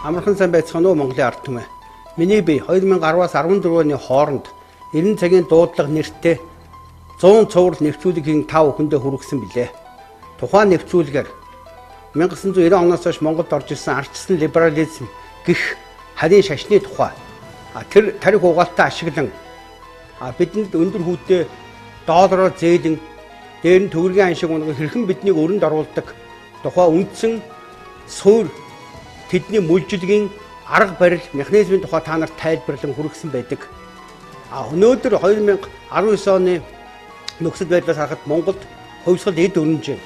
Амархан сайн байцгаана уу Монголын ард түмээ. Миний бие 2010-аас 14 оны хооронд Эрин цагийн дуудлага нэртэй 100 цуврал нэвтрүүлгийн 5 хүндээ хүргэсэн билээ. Тухайн нэвтрүүлгээр 1990 оноос хойш Монголд орж ирсэн ардчилсан либерализм гэх харийн шашны тухай тэр тарих угаалтаа ашиглан бидэнд өндөр хүүтэй доллараар зээлэн дээр нь төгрөгийн ан шиг унган хэрхэн биднийг өрөнд оруулдаг тухай үндсэн суурь тэдний мүлжилгийн арга барил механизмын тухай та нарт тайлбарлан хүргэсэн байдаг. Өнөөдөр 2019 оны нөхцөл байдлаас харахад Монголд хувьсгал эд өрнөж байна.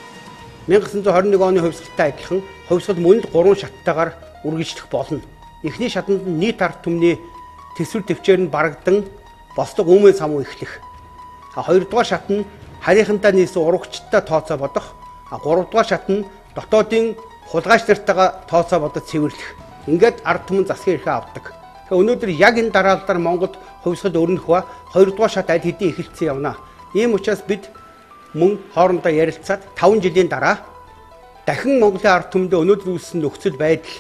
1921 оны хувьсгалтай адилхан хувьсгал мөн л 3 шаттайгаар үргэлжлэх болно. Эхний шатанд нь нийт ард түмний төсвөр төвчээр нь барагдан бослог өмнө самуу эхлэх. Хоёрдугаар шат нь харийнхантаа нийсэн урагчтай тооцоо бодох. Гуравдугаар шат нь дотоодын хулгайч нартайгаа тооцоо бодож цэвэрлэх. Ингээд ард түмэн засгийн эрхээ авдаг. Тэгэхээр өнөөдөр яг энэ дараалалаар Монголд хувьсгал өрнөх ба хоёрдугаар шат аль хэдийн эхэлсэн явна. Ийм учраас бид мөн хоорондоо ярилцаад 5 жилийн дараа дахин Монголын ард түмэндээ өнөөдөр үүссэн нөхцөл байдал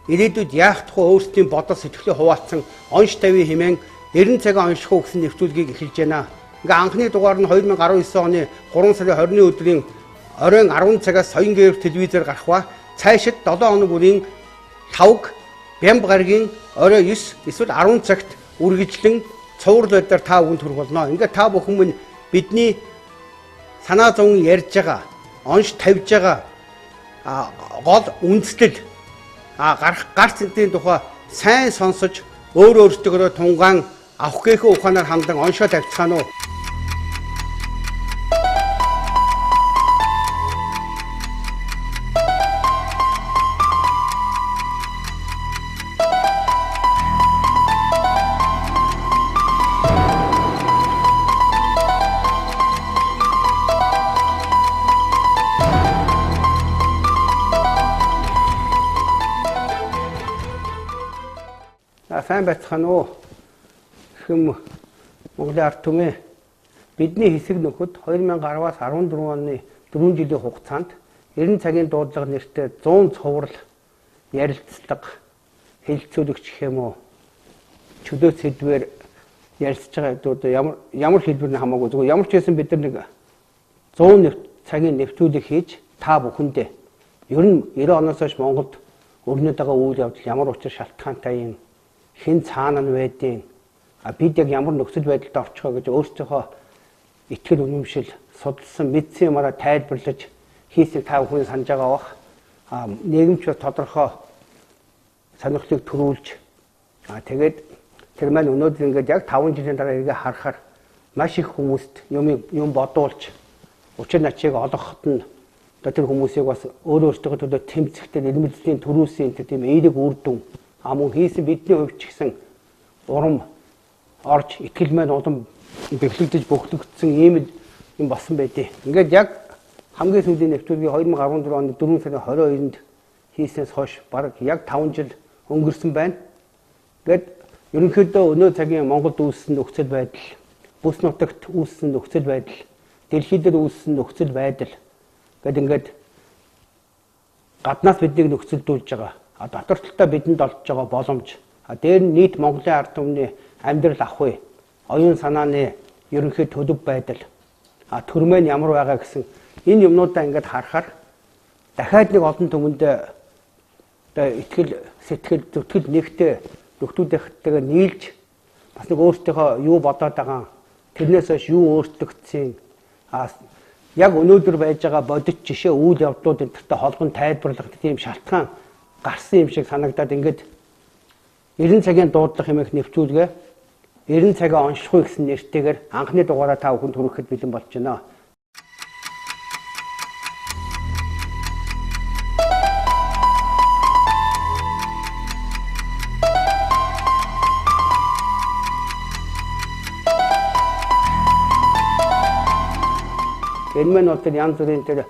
ирээдүйд яах тухай өөрсдийн бодол сэтгэлээ хуваалцсан онш тавийн хэмээн Эрин цагийг оношлохуй гэсэн нэвтрүүлгийг эхэлж байна. Ингээ анхны дугаар нь 2019 оны 3 сарын 20-ны өдрийн оройн 10 цагаас соён гэрэг телевизээр гарах ба цаашид 7 хоног бүрийн 5-г Бямб гарагийн орой 9 эсвэл 10 цагт үргэлжлэн цуврал байдлаар та бүхэнд хүрэх болно. Ингээ та бүхэн минь бидний санаа зовн ярьж байгаа, онш тавьж байгаа гол үндэслэл гарц энтрийн тухай сайн сонсож өөртөө тунгаан авах гээхөө ухаанаар хандан оншоо тавьцгаана уу? Сайн байцгаана уу? Хэм Монголын ард түмээ бидний хэсэг нөхөд 2010-аас 14 оны 4 жилийн хугацаанд Эрин цагийн дуудлага нэртэй 100 цуврал ярилцлага хэлэлцүүлэгч гэх юм уу чөлөө сэдвээр ярилцж байгаа ямар хэлбэр нь хамаагүй зүгээр ямар ч байсан бид нар нэг 100 цагийн нэвтрүүлэг хийж та бүхэндээ ер нь 90 оноос хойш Монголд өрнөд байгаа үйл явдал ямар учир шалтгаантай юм хэн цаана нь байдیں۔ Бид яг ямар нөхцөл байдалд орчихоо гэж өөрсдийнхөө итгэл үнэмшил судалсан мэдсэн юмараа тайлбарлаж хийсийг та бүхэн санаж байгаа бах. Нийгэмч тодорхой сонирхлыг төрүүлж тэгээд тэр маань өнөөдөр ингээд яг 5 жилийн дараа эргээ харахаар маш их хүмүүст юм бодуулж учир начиг олгоход нь тэр хүмүүсийг бас өөртөө төлөө тэмцэхтэй ирмэлзлийн төрүүлсэн тийм эерэг үр дүн мөн хийсэн бидний хувьд ч гэсэн урам орж итгэл маань улам бэхлэгдэж бөхлөгдсөн ийм юм болсон байдیں۔ Ингээд яг хамгийн сүүлийн нэвтрүүлгийг 2014 оны 4 сарын 22-нд хийснээс хойш бараг яг 5 жил өнгөрсөн байна. Ингээд ерөнхийдөө өнөө цагийн Монголд үүссэн нөхцөл байдал, бүс нутагт үүссэн нөхцөл байдал, дэлхийд дээр үүссэн нөхцөл байдал ингээд гаднаас биднийг нөхцөлдүүлж байгаа. Дотор талдаа бидэнд олж байгаа боломж. Дээр нь нийт Монголын ард түмний амьдрал ахуй, оюун санааны ерөнхий төлөв байдал, төрмөө нь ямар байгаа гэсэн энэ юмнуудаа ингээд харахаар дахиад нэг олон түмэндээ итгэл, сэтгэл, зүтгэл нэгтэй нөхдүүдтэйгээ нийлж бас нэг өөртөөхөө юу бодоод байгаа, тэрнээс хойш юу өөрчлөгдсөн, яг өнөөдөр байж байгаа бодит жишээ үйл явдлууд энтертэй холбон тайлбарлах тийм шалтгаан гарсан юм шиг санагдаад ингээд Эрин цагийн дуудлага хэмээх нэвтрүүлгээ Эрин цагийг оношлохуй гэсэн нэртэйгээр анхны дугаараа та бүхэнд хүрэхэд бэлэн болж байна. Энэ мань бол тэр янз бүрийн тэр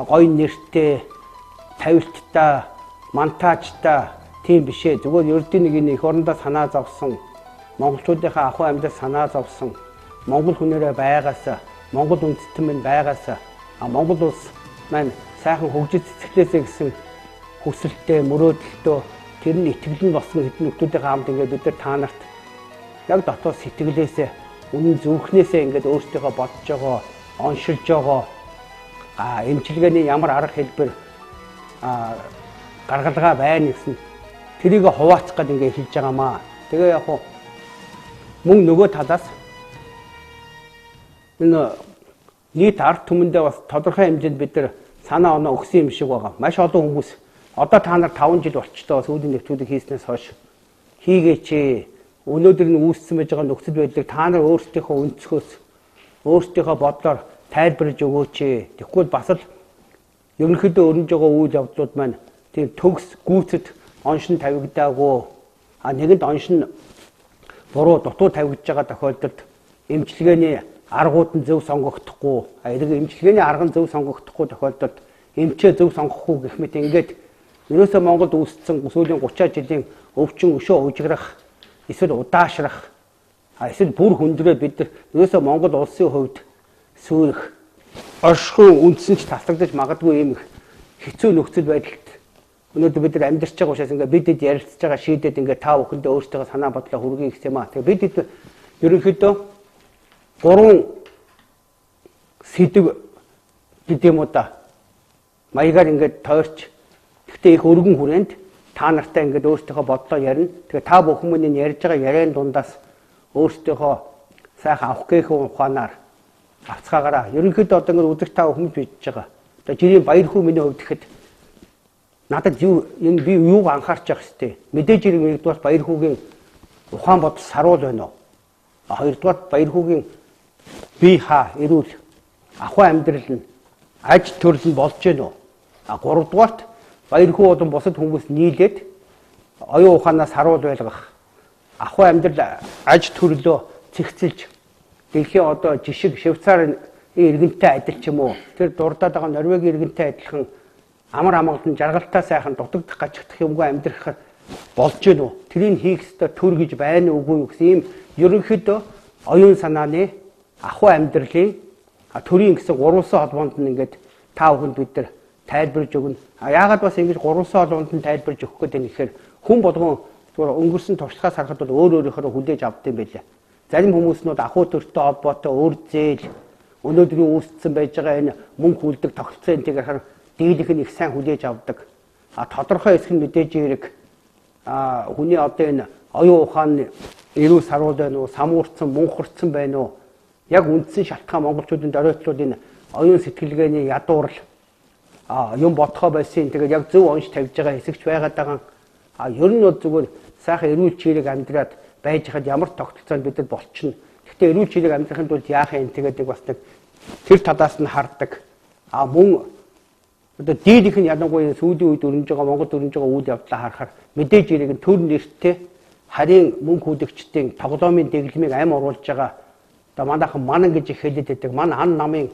гоё нэртэй тавилттай монтажтай тийм биш ээ. Зүгээр ердийн нэг их орондоо санаа зовсон, монголчуудынхаа ахуй амьд санаа зовсон, монгол хүнээрээ байгаасаа, монгол үндэстэн минь байгаасаа, Монгол улс маань сайхан хөгжиж цэцгэлээсэй гэсэн хүсэлтэй, мөрөөдөлтөө тэр нь итгэл нь болсон хэдэн нөхдүүдийн хамт ингээд бид нар та нарт яг дотоод сэтгэлээсээ үнэн зүрхнээсээ ингээд өөртөө бодож байгаа, оншилж байгаа эмчилгээний ямар арга хэлбэр гаргалгаа байна гэсэн тэрийг хуваалцах гэдэг ингээд хэлж байгаамаа. Тэгээ яг хуу мөн нөгөө талаас энэ нийт ард түмэндээ бас тодорхой хэмжээнд бид нар санаа оноо өгсөн юм шиг байгаа. Маш олон хүмүүс одоо та нар 5 жил болчихдоо сүүлийн нэвтрүүлэг хийснээс хойш хийгээч. Өнөөдөр нь үүссэн байж байгаа нөхцөл байдлыг та нар өөрсдийнхөө өнцгөөс өөрсдийнхөө бодлоор тайлбарлаж өгөөч. Тэгэхгүй бас л ерөнхийдөө өрнөж байгаа үйл явдлууд маань тийм төгс гүйцэд оншин тавигдаагүй. Нэгэнд оншин буруу дутуу тавигдж байгаа тохиолдолд эмчилгээний аргууд нь зөв сонгогдохгүй. Эмчилгээний арга нь зөв сонгогдохгүй тохиолдолд эмчээ зөв сонгохгүй гэх мэт ингээд ерөөсөө Монголд үүссэн сүүлийн 30 жилийн өвчин өшөө ужиграх эсвэл удаашрах эсвэл бүр хүндрээд бид нар ерөөсөө Монгол улсын хувьд сүрэх оршихуй үндсэн ч таслагдаж магадгүй юм их хэцүү нөхцөл байдалд өнөөдөр бид нар амьдарч байгаа учраас ингээд бидэд ярилцж байгаа шийдээд ингээд та бүхэндээ өөрсдөө санаа бодлоо хүргэе гэсэн юм аа. Тэгээ бид ерөнхийдөө 3 сэдв гэдэг юм уу да маягаар ингээд тойрч гэхдээ их өргөн хүрээнд та нартай ингээд өөрсдөө бодлоо ярина. Тэгээ та бүхэн минь ярьж байгаа яриан дундаас өөрсдөө сайхан авах гээхэн ухаанаар авцгаагаараа ерөнхийдөө одоо ингээд өдөр та хүмүүс бийж байгаа. Одоо жирийн Баярхүү миний хувьд гэхэд надад би юуг анхаарч явах хэвтэй. Мэдээж хэрэг 1-р Баярхүүгийн ухаан бодол саруул байна уу? 2-р Баярхүүгийн бие хаа эрүүл ахуй амьдрал нь аж төрөл нь болж гэнэ үү? 3-р Баярхүү болон бусад хүмүүс нийлээд оюун ухаанаас харуул байлгах ахуй амьдрал аж төрлөө цэгцэлж дэлхийн одоо жишг Швейцарын иргэнтэй адил ч юм уу тэр дурдаад байгаа Норвегийн иргэнтэй адилхан амар амгалан жаргалтай сайхан дутагдах гачигдах юмгүй амьдрах болж гэнэ үү? Тэрийг хийх ёстой төр гэж байна уугүй гэсэн ийм ерөнхийдөө оюун санааны ахуй амьдралын төрийн гэсэн гурван холбоонд нь ингээд та бүхэнд бид нар тайлбарж өгнө. Яагаад бас ингэж гурван холбоонд нь тайлбарж өгөх гэдэг нь гэхээр хүн болгон өнгөрсөн туршлагаас харахад бол өөрөөрийнхөө хүлээж авдаг юм байлаа. Зарим хүмүүснүүд ахуй төртэй холбоотой өөр зээл өнөөдрийн үүссэн байж байгаа энэ мөнгө хүлдэг тогтолцоо энтэйг харахаар дийлэх нь их сайн хүлээж авдаг. Тодорхой хэсэг нь мэдээж хэрэг хүний одоо энэ оюун ухааны эрүү саруул байна уу, самуурцсан, мунхарцсан байна уу? Яг үндсэн шалтгаан монголчуудын дөрөөтлүүд энэ оюун сэтгэлгээний ядуурл юм бодхоо байсан. Тэгээд яг зөв онш тавьж байгаа хэсэгч байгаад байгаа. Ер нь бол зүгээр сайхан эрүүл чирэг амьдраад байж хад ямар тогтолцоонд бид нар болчихно. Гэхдээ эрүүл чирэг амьдрахын тулд яах юм тэгээд бас нэг тэр талаас нь хардаг. Мөн одоо дийлэх нь ялангуяа сүүлийн үед өрнөж байгаа Монгол өрнөж байгаа үйл явдлаа харахаар мэдээж хэрэг нь төр нэртэй харийн мөнгө хүлэгчдийн тоглоомын дэглэмийг амь оруулж байгаа. Одоо манайхан манан гэж их хэлээд байдаг. Ман ан намын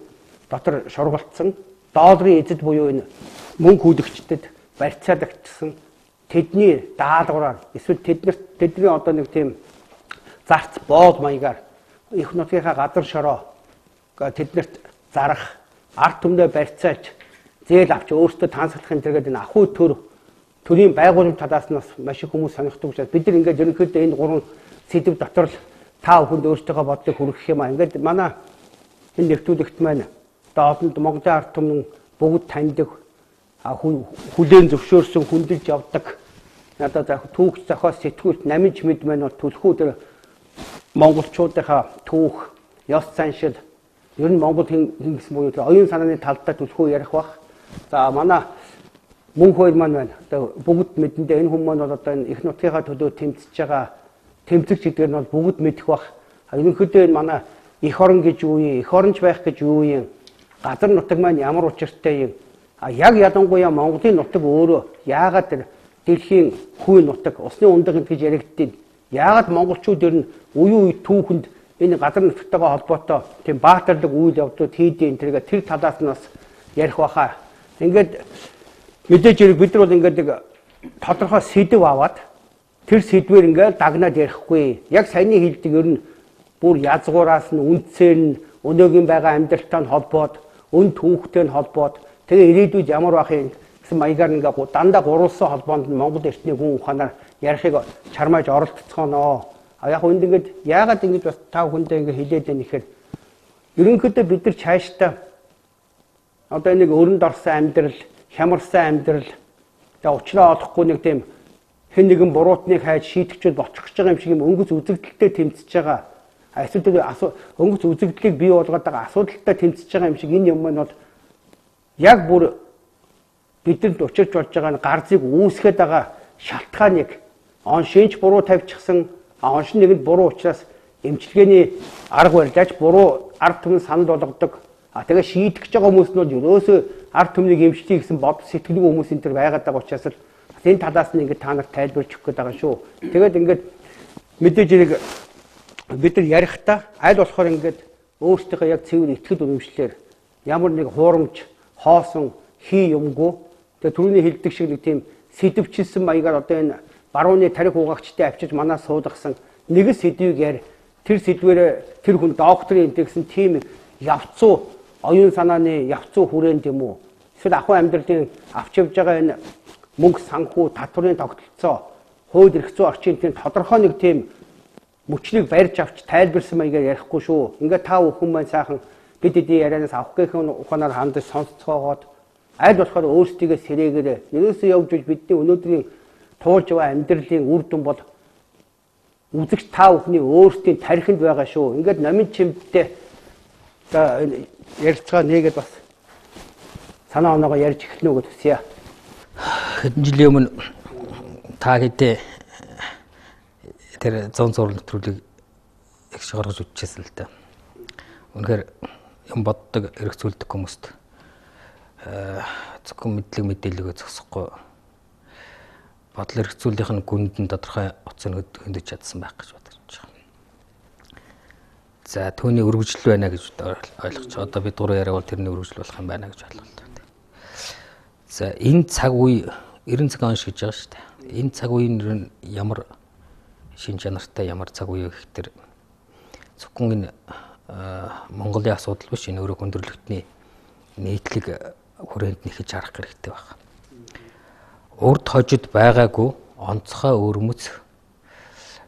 дотор шургалтсан долларын эзэд буюу энэ мөнгө хүлэгчдэд барьцаалагдсан тэдний даалгавраар эсвэл тэдний одоо нэг тийм зарц боол маягаар их нутгийнхаа газар шороо тэднэрт зарах ард түмнээ барьцаалж зээл авч өөртөө тансаглахын зэрэгэд энэ ахуй төрийн байгууламж талаас нь маш их хүмүүс сонирхдаг учраас бид нар ингээд ерөнхийдөө энэ 3 сэдв дотор л та бүхэнд өөртөө бодлыг хүргэх юм аа. Ингээд манай энэ нэвтрүүлэгт маань одоо олонд Монголын ард түмэн бүгд таньдаг хүлээн зөвшөөрсөн хүндэлж явдаг. Одоо түүх зохиолч сэтгүүлт Наминчимэд маань бол түлхүү тэр монголчуудынхаа түүх, ёс заншил ер нь Монгол гэсэн буюу тэр оюун санааны талдаа түлхүү ярих бах. За манай Мөнхбаяр маань байна. Одоо бүгд мэдэндээ энэ хүмүүс маань бол одоо энэ их нутгийнхаа төлөө тэмцэж байгаа тэмцэгч гэдгээр нь бол бүгд мэдэх бах. Ерөнхийдөө энэ манай эх орон гэж юу юм, эх оронч байх гэж юу юм, газар нутаг маань ямар учиртай юм. Яг ялангуяа Монголын нутаг өөрөө яагаад тэр дэлхийн хүй нутаг, усны ундаг гэж яригдтiin. Яагаад монголчууд ер нь үе түүхэнд энэ газар нутагтайгаа холбоотой тийм баатарлаг үйл явдлууд хийдیں۔ Тэр талаас нь бас ярих баха. Ингээд мэдээж хэрэг бид нар бол ингээд тодорхой сэдв аваад тэр сэдвээр ингээд дагнаад ярихгүй. Яг саяны хэлдэг ер нь бүр язгуураас нь үндсээр нь өнөөгийн байгаа амьдралтай нь холбоод, өн түүхтэй нь холбоод тэгээ ирээдүйд ямар байх юм гэсэн гэсэн маягаар ингээ дандаа гурвалсан холбоонд нь Монгол эртний хүн ухаанаар ярихыг чармааж оролцоцгооноо. Яг үнд ингээд яагаад ингэж бас тав хүндээ ингээ хилээд байна гэхээр ерөнхийдөө бид нар цаашдаа одоо нэг өрөнд орсон амьдрал, хямарсан амьдрал, тэгээ уучраа олохгүй нэг тийм хэн нэгэн буруутныг хайж шийтгэж бочих гэж байгаа юм шиг юм өнгөц үзэгдэлтэй тэмцэж байгаа. Эсвэл өнгөц үзэгдлийг бий болгоод байгаа асуудалтай тэмцэж байгаа юм шиг энэ юм маань бол яг бүр бидэнд учирч болж байгаа нь гарзыг үүсгээд байгаа шалтгааныг он шинж буруу тавьчихсан онш нэгэнд буруу учраас эмчилгээний арга барилж буруу ард түмэн санал болгодог. Тэгээ шийдэх гэж байгаа хүмүүс нь бол ерөөсөө ард түмнийг эмчлэе гэсэн бод сэтгэлгүй хүмүүс энэ төр байгаад байгаа учраас л энэ талаас нь ингээд та нарт тайлбарч өгөх гээд байгаа шүү. Тэгээд ингээд мэдээж хэрэг бид нар ярихдаа аль болохоор ингээд өөрсдийнхөө яг цэвэр итгэл үнэмшлэр ямар нэг хуурамч хоосон хий юмгүй тэгээ түрүүний хэлдэг шиг нэг тийм сэдвчилсэн маягаар одоо энэ барууны тарих угаагчтай авчиж манаа суулгасан нэг сэдвийг яар тэр сэдвэрээ тэр хүн докторын интегсэн тийм явцуу оюун санааны явцуу хүрээнд юм уу эсвэл ахуй амьдралын авч явж байгаа энэ мөнгө санхүү татврын тогтолцоо хууль эрх зүйн орчин тийм тодорхой нэг тийм мөчнийг барьж авч тайлбарсан маягаар ярихгүй шүү. Ингээд та бүхэн маань сайхан бид эдийн ярианаас авах гэхэн ухаанаар хандаж сонсцоогоод аль болохоор өөрсдийгөө сэрээгээр ерөөсөө явж иж бидний өнөөдрийн туулж байгаа амьдралын үр дүн бол үзэгч та бүхний өөрсдийн тархинд байгаа шүү. Ингээд Наминчимэдтэй ярилцгаа нэгээд бас санаа оноогоо ярьж эхэлнэ гэж хүсье. Хэдэн жилийн өмнө та хэдээ тэр 100 зураг нэвтрүүлгийг их гаргаж үтчихсэн л да. Үнэхээр юм боддог, эргэцүүлдэг хүмүүст зөвхөн мэдээлэлөө зогсохгүй бодол эргэцүүлэх нь гүнд нь тодорхой утсыг хөндөж чадсан байх гэж бодож байна. За түүний өргөжлөл байна гэж ойлгож одоо бид гурав яриа бол тэрний өргөжлөл болох юм байна гэж ойлголоо. За энэ цаг үе 90 цаг онш гэж байгаа шүү дээ. Энэ цаг үеийн ямар шин чанартай ямар цаг үе гэхээр зөвхөн энэ Монголын асуудал биш энэ өөрөө хүндрэлтний нийтлэг хүрээнд нэхэж харах хэрэгтэй байна. Урд хожид байгаагүй онцгой өрмөц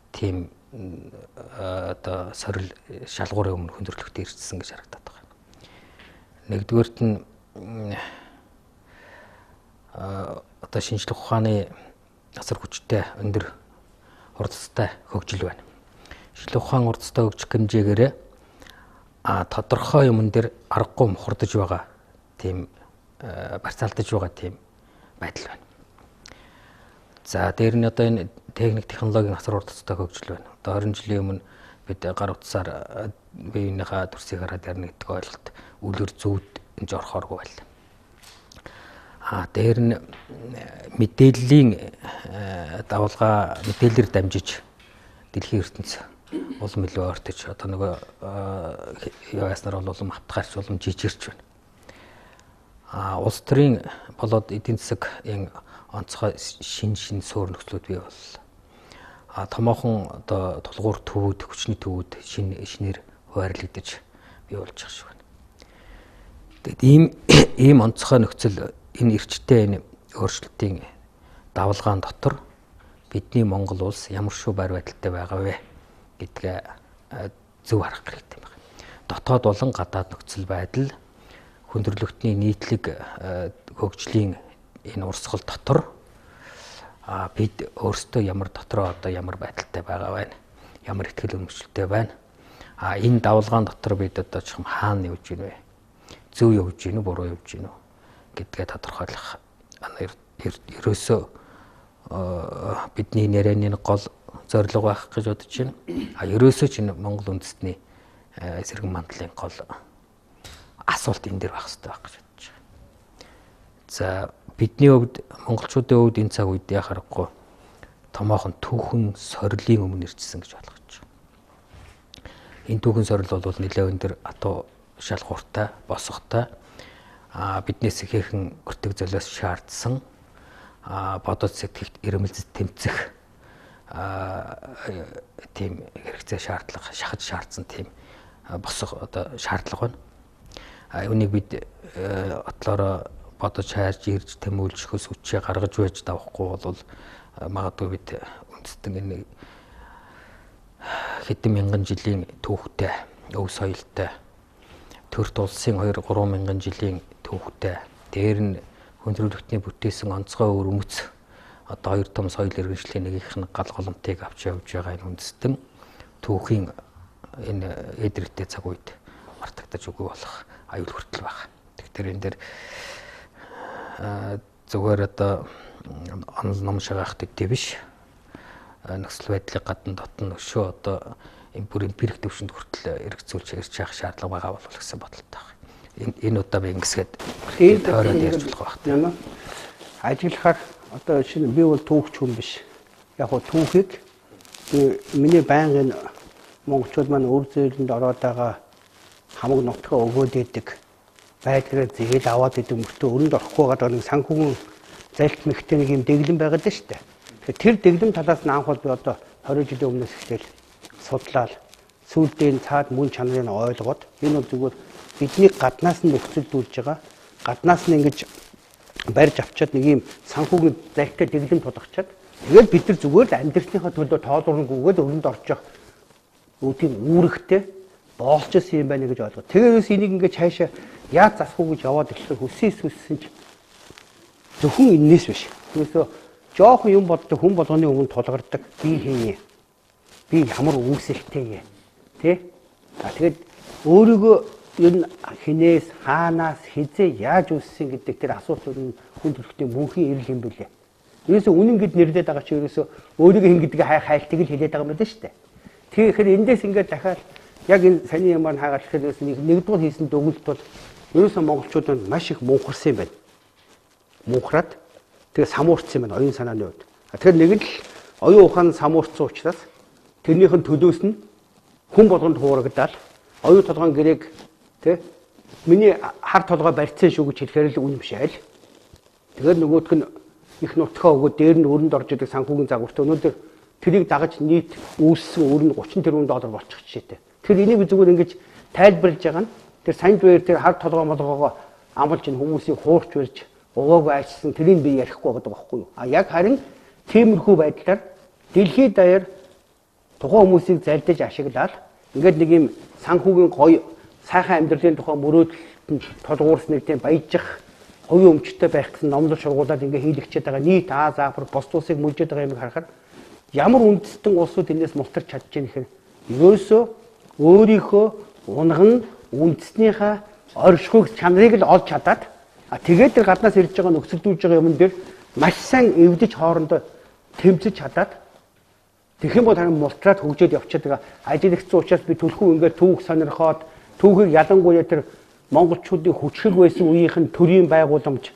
тийм одоо сорил шалгуурын өмнө хүндрэлттэй ирсэн гэж харагдаад байна. Нэгдүгээрт нь одоо шинжлэх ухааны асар хүчтэй өндөр урдцтай хөгжил байна. Шинжлэх ухаан урдцтай хөгжих хэмжээгээр тодорхой юмн дээр аргагүй мухардаж байгаа тийм барьцаалтаж байгаа тийм байдал байна. За дээр нь одоо энэ техник технологийн асар урдцтай хөгжил байна. Одоо 20 жилийн өмнө бид гар утсаар биенийхээ төрсийг хараад ярина гэдэг ойлголт үлгэр зүйд энэ орхооргүй байл. Дээр нь мэдээллийн давалгаа мэдээлэлээр дамжиж дэлхийн ертөнц улам илүү ойртож одоо нөгөө яаснаар бол улам автгаарч улам жижигэрч байна. Улс төрийн болоод эдийн засгийн онцгой шин суурь нөхцлүүд бий боллоо. Томоохон одоо тулгуур төвүүд, хүчний төвүүд шинээр хуваарлагдаж бий болж байгаа шиг байна. Тэгэд ийм онцгой нөхцөл энэ эрчтэй энэ өөрчлөлтийн давалгаан дотор бидний Монгол улс ямар шүү байр байдалтай байгаа вэ гэдгээ зөв харах хэрэгтэй байна. Дотоод болон гадаад нөхцөл байдал хүндрэлтний нийтлэг хөгжлийн энэ урсгал дотор бид өөрсдөө ямар дотроо одоо ямар байдалтай байгаа вэ? Ямар ихтгэл өнөмшлтэй байна? Энэ давалгаан дотор бид одоо ч юм хаана явж гинэ вэ? Зөв явж гинэ үү, буруу явж гинэ үү гэдгээ тодорхойлох ерөөсөө бидний ярианы гол зорилго байх гэж бодож байна. Ерөөсөө ч энэ Монгол үндэстний эсэргэн мандлын гол асуулт энэ дээр байх хэрэгтэй байх гэж бодож байна. За бидний хувьд монголчуудын хувьд энэ цаг үед яхахгүй томоохон түүхэн сорилын өмнө ирчихсэн гэж ойлгож байна. Энэ түүхэн сорил бол нэлээд өндөр атуу шалгууртай, босготой биднээс ихээхэн өртөг золиос шаардсан бодод сэтгэгт ирмэлзэж тэмцэх тийм хэрэгцээ шаардлага шахаж шаардсан тийм босго одоо шаардлага байна. Үүнийг бид отлоороо годож хайрж ирж тэмүүлжихөөс үчээ гаргаж байж давахгүй бол магадгүй бид үндэстэн энэ хэдэн мянган жилийн түүхтэй, өв соёлтой, төрт улсын 2-3 мянган жилийн түүхтэй, дээр нь хүндрэлтний бүтээсэн онцгой өр өмц одоо хоёр том соёл иргэншлийн нэгийнх нь гал голомтыг авч явж байгаа энэ үндэстэн түүхийн энэ эдрэхтэй цаг үед мартагдаж үгүй болох аюул хүртэл байна. Тэгэхээр энэ дээр зүгээр одоо онол ном шагаах төдий биш. Нөхцөл байдлыг гадна дотн өшөө одоо энэ бүрийн бэрх төвшөнд хүртэл эргэцүүлж ирж явах шаардлага байгаа болов гэсэн бодолтой байна. Энэ удаа би ингэсгээд тойроод ярьж болох байна. Ажиглахаар одоо шинэ би бол түүхч хүн биш. Яг гоо түүхийг миний байнгын монголчууд маань өр зөөлөнд ороод байгаа хамаг нутгаа өгөөд идэг байдлаараа зээл аваад идэг мөртөө өрөнд орохгүй байгаа нэг санхүүгийн залт мэгтэй нэг юм дэглэм байгаад байна шүү дээ. Тэр дэглэм талаас нь анх бол би одоо 20 жилийн өмнөөс эхлээл судлаад сүүлдээ цаад мөн чанарыг ойлгоод энэ бол зүгээр бидний гаднаас нь нөхцөлдүүлж байгаа гаднаас нь ингэж барьж авчаад нэг юм санхүүгийн залтай дэглэм тулгачаад тэгээд бид нар зүгээр л амьдралынхаа төлөө тоолролгүйгээд өрөнд орж явах үүдийн үүрэгтэй боолж ирсэн юм байна гэж ойлгоо. Тэгээд энийг ингэж цаашаа яаж засах уу гэж яваад эхлэх хүссэн ч зөвхөн энэс биш. Тэрээс жоохон юм боддог хүн болгоны өмнө тулгардаг би хийнэ. Би ямар үүсэлтэй юм. Тэ? Тэгээд өөрийгөө ер нь хинээс хаанаас хизээ яаж үүссэн гэдэг тэр асуултууд нь хүн төрхтний мөнхийн эрэл юм билээ. Ерөөсө үнэн гэд нэрлээд байгаа чи ерөөсө өөрийгөө хин гэдгийг хайлтыг л хэлээд байгаа юм байна шүү дээ. Тэгэхээр эндээс ингээд дахиад яг энэ саний ямар хаагаад ирэхэд нэгдүгээр хийсэн дүгнэлт бол ерөөсө монголчууд нь маш их мунхарсан юм байна. Мунхраад тэгээ самуурцсан юм байна оюун санааны хувьд. Тэгэхээр нэг л оюун ухаан самуурцсан учраас тэрнийх нь төлөөс нь хүн болгонд хуурагдаад оюун толгойн гэрээг тэ миний хар толгой барьцсан шүү гэж хэлэхээр л үнэн биш айл. Тэгээд нөгөөх нь их нутгаа өгөөд дээр нь өрөнд орж идэг санхүүгийн загварт өнөөдөр тэрийг дагаж нийт үүссэн өр нь 30 тэрбум доллар болчих жишээтэй. Тэгэхээр энийг би зүгээр ингэж тайлбарлаж байгаа нь тэр санд баяр тэр хар толгой молгоогоо амлж ин хүмүүсийг хуурч барьж угаагүй ачсан тэрийг би ярихгүй байгаа байхгүй юу. А яг харин тиймэрхүү байдлаар дэлхийд даяар тухайн хүмүүсийг залдиж ашиглаад ингээд нэг юм санхүүгийн гоё сайхан амьдралын тухай мөрөөдөлтөнд толгуурсныг тийм баяжих оюун өмчтэй байх гэсэн номлол шургуулад ингээ хийлэгчээд байгаа нийт Аз Африк бос улсыг мүлжээд байгаа юм харахад ямар үндэстэн улсууд энэс мултарч чадж байгаа нэхэр ерөөсөө өөрийнхөө унган үндэснийхээ оршихуйг чанарыг л олж чадаад тэгээд тэр гаднаас ирж байгаа нөхцөлдүүлж байгаа юм дээр маш сайн эвдэж хоорондоо тэмцэж чадаад тэгэх юм бол харин мултраад хөгжөөд явчихад байгаа ажилэгцсэн учраас би төлхөө ингээд түүх сонирхоод түүхийг ялангуяа тэр монголчуудын хүчрэг байсан үеийнхэн төрийн байгууламж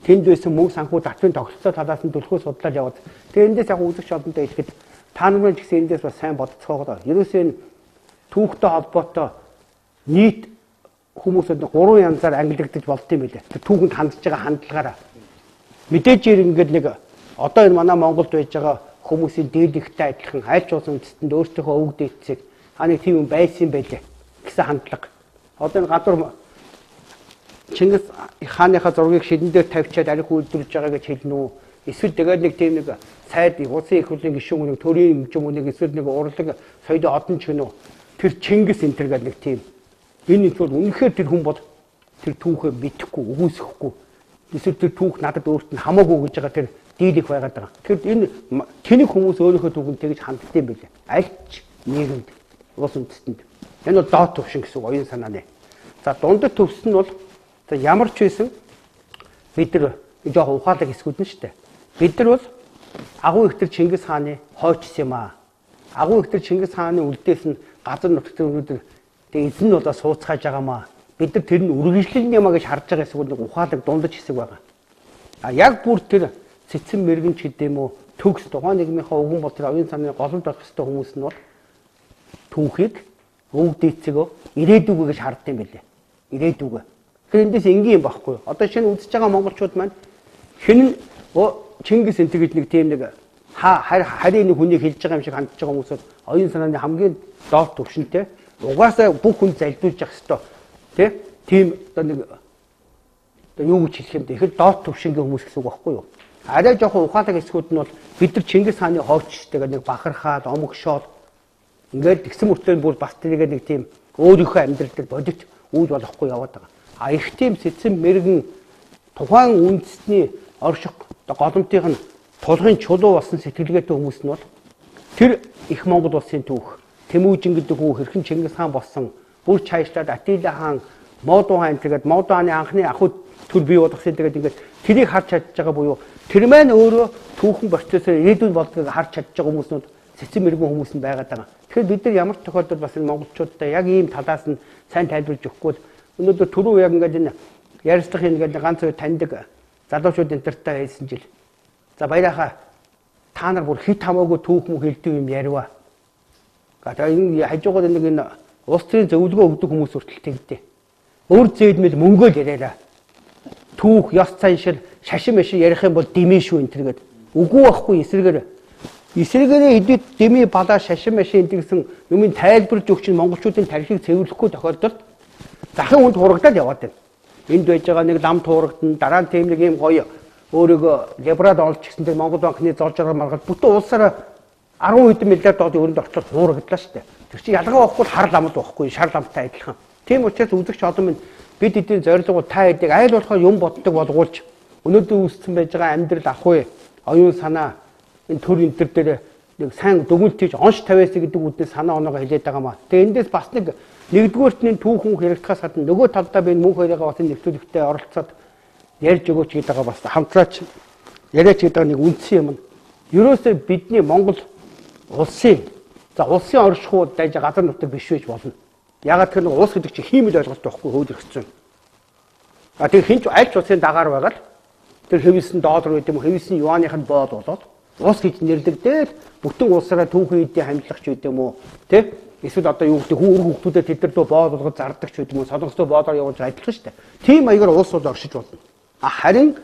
тэнд байсан мөнгө санхүү татвын тогтолцоо талаас нь төлхөө судлаад яваад тэгээ эндээс яг үзэгч олонтой хэлэхэд та нарын ч гэсэн эндээс бас сайн бодцоогоо. Ерөөсөө энэ түүхтэй холбоотой нийт хүмүүсүүд 3 янзаар ангилагдаж болд юм билээ. Тэр түүхэнд хандж байгаа хандлагаараа мэдээж ингээд нэг одоо энэ манай Монголд байж байгаа хүмүүсийн дийлэгтэй адилхан аль ч улсын үндэстэнд өөртөөхөө өвөг дээдсэг нэг тийм юм байсан байлээ гэсэн хандлага. Одоо энэ гадуур Чингис хааныхаа зургийг шилэн дээр тавьчаад арх үйлдвэрлэж байгаа гэж хэлнэ үү? Эсвэл тэгээд нэг тийм нэг сайд улсын их хурлын гишүүн нэг төрийн хэмжээний эсвэл нэг урлаг соёлын одон ч гэнэ үү? Тэр Чингис энэ төр гэдэг нэг тийм энэ бол үнэхээр тэр хүн бол тэр түүхээ мэдхгүй, өгөөсөхгүй. Эсвэл тэр түүх надад өөрт нь хамаагүй гэж байгаа тэр дийлэх байгаад байгаа. Тэгэхээр энэ тэнэг хүмүүс өөрийнхөө түүхэнд тэгж ханддаг юм билээ. Аль ч нийгэмд улс үндэстэнд. Энэ бол доод төвшин гэсэн оюун санааны. За дундад төвс нь бол ямар ч байсан бид нар жоохон ухаалаг хэсгүүд нь шүү дээ. Бид нар бол агуу их тэр Чингис хааны хойчс юм аа. Агуу их тэр Чингис хааны үлдээс нь газар нутгийн өнөөдөр тэгээ эзэн нь болоо сууцгааж байгаамаа. Бид нар тэр нь үргэлжлэл юм а гэж харж байгаа хэсгүүд нэг ухаалаг дундаж хэсэг байгаа. А яг бүр тэр цэцэн мэрэгэн ч гэдэм үү төгс тухайн нийгмийнхаа өвгөн бол тэр оюун санааны голомт байх хэвээр хүмүүс нь бол түүхийг өвөг дээцээгөө ирээдүгөө гэж харддаг юм билээ. Ирээдүгөө. Тэгэхээр эндээс энгийн юм байхгүй. Одоо шинэ үзэж байгаа монголчууд маань хэн Чингис энэ гэж нэг тийм нэг харийн нэг хүнийг хэлж байгаа юм шиг хандж байгаа хүмүүсд оюун санааны хамгийн доод түвшинтэй угаасаа бүх хүн залдуулж явах ёстой. Тийм одоо нэг юу гэж хэлэх юм бэ? Ихэл доод төвшингийн хүмүүс гэсэн үг байхгүй юу? Арай жоохон ухаалаг хэсгүүд нь бол бид нар Чингис хааны хойчтэйгээ нэг бахархаад, омогшоод ингээд тэгсэн мөртлөө бүр бас тэрийг нэг тийм өөрийнхөө амьдрал дээр бодит үйл болохгүй яваад байгаа. А их тийм сэцэн мэрэгэн тухайн үндэсний орших голомтын тулгын чулуу болсон сэтгэлгээтэй хүмүүс нь бол тэр их Монгол улсын түүх Тэмүүжин гэдэг хүү хэрхэн Чингис хаан болсон бүр чаяшлаад Атила хаан Модон хаан тэгээд Модон хааны анхны ахуй төр бий болгосон тэгээд ингээд тэрийг харж чадж байгаа буюу тэр маань өөрөө түүхэн процессор ирээдүйн болдгийг харж чадж байгаа хүмүүснүүд цэцэн мэрэгэн хүмүүс нь байгаад байгаа. Тэгэхээр бид нар ямар тохиолдолд бас энэ монголчуудаа яг ийм талаас нь сайн тайлбарж өгөхгүй л өнөөдөр түрүү яг ингээд энэ ярилцлагын ингээд ганц хоёр таньдаг залуучууд энтертэй хэлсэн жил. За баярхаа та нар бүр хит хамаагүй түүх мөн хэлдэг юм яриа. Гата энэ хажуугаар нэг энэ улс төрийн зөвлөгөө өгдөг хүмүүс хүртэл тэгдэ. Өөр зэйдмэл мөнгөө яриараа. Түүх, ёс заншил, шашин машин ярих юм бол дэмий шүү энэ тэргээд. Үгүй байхгүй эсрэгээр. Эсрэгээрээ хэдийд дэмий балаа шашин машин гэсэн юмын тайлбарж өгч монголчуудын тарихыг цэвэрлэхгүй тохиолдолд захын хүнд хурагдаад яваад байна. Энд байж байгаа нэг лам туурагдан дараа нь тийм нэг юм гоё өөрийгөө либерал олж гисэн тэр Монгол банкны золж байгаа маргаад бүтэн улсаараа 10 хэдэн миллиард долларын өрөнд орчлол хуурагдлаа шүү дээ. Тэр чинь ялгаа байхгүй хар ламд байхгүй шар ламтай адилхан. Тийм учраас үзэгч олон минь бид эдийн зорилго та хэдийг айл болохоор юм боддог болгуулж өнөөдөр үүссэн байж байгаа амьдрал ахуй оюун санаа энэ төр энэ төр дээр нэг сайн дүгнэлт хийж онш тавиасаа гэдэг үднээс санаа оноогоо хэлээд байгаа маа. Тэгээ эндээс бас нэг нэгдүгээртний түүхэн хэрэгтгээс гадна нөгөө талдаа би мөнх хоёроо бас нэвтрүүлэгтээ оролцоод ярьж өгөөч гэдэг байгаа бас хамтраач яриач гэдэг нэг үндсэн юм. Ерөөсөө бидний Монгол улсын оршихуйд дайж газар нутаг биш байж болно. Ягаад гэвэл улс гэдэг чинь хиймэл ойлголт байхгүй хууль хэрэгцсэн. А тэр хинч аль ч улсын дагаар байгаа л тэр хэвсэн доллар гэдэг юм хэвсэн юаных нь бод болоод улс гэж нэрлэгдээд бүтэн улсаараа түүхэн эдийн хамтлагч гэдэг юм уу тий? Эсвэл одоо юу гэдэг хүүхдүүдэд тэднэрдөө бод болгож зардаг ч гэдэг юм уу солонгосдоо бодоор явуулж адилхан шүү дээ. Тийм маягаар улс бол оршиж болно. Харин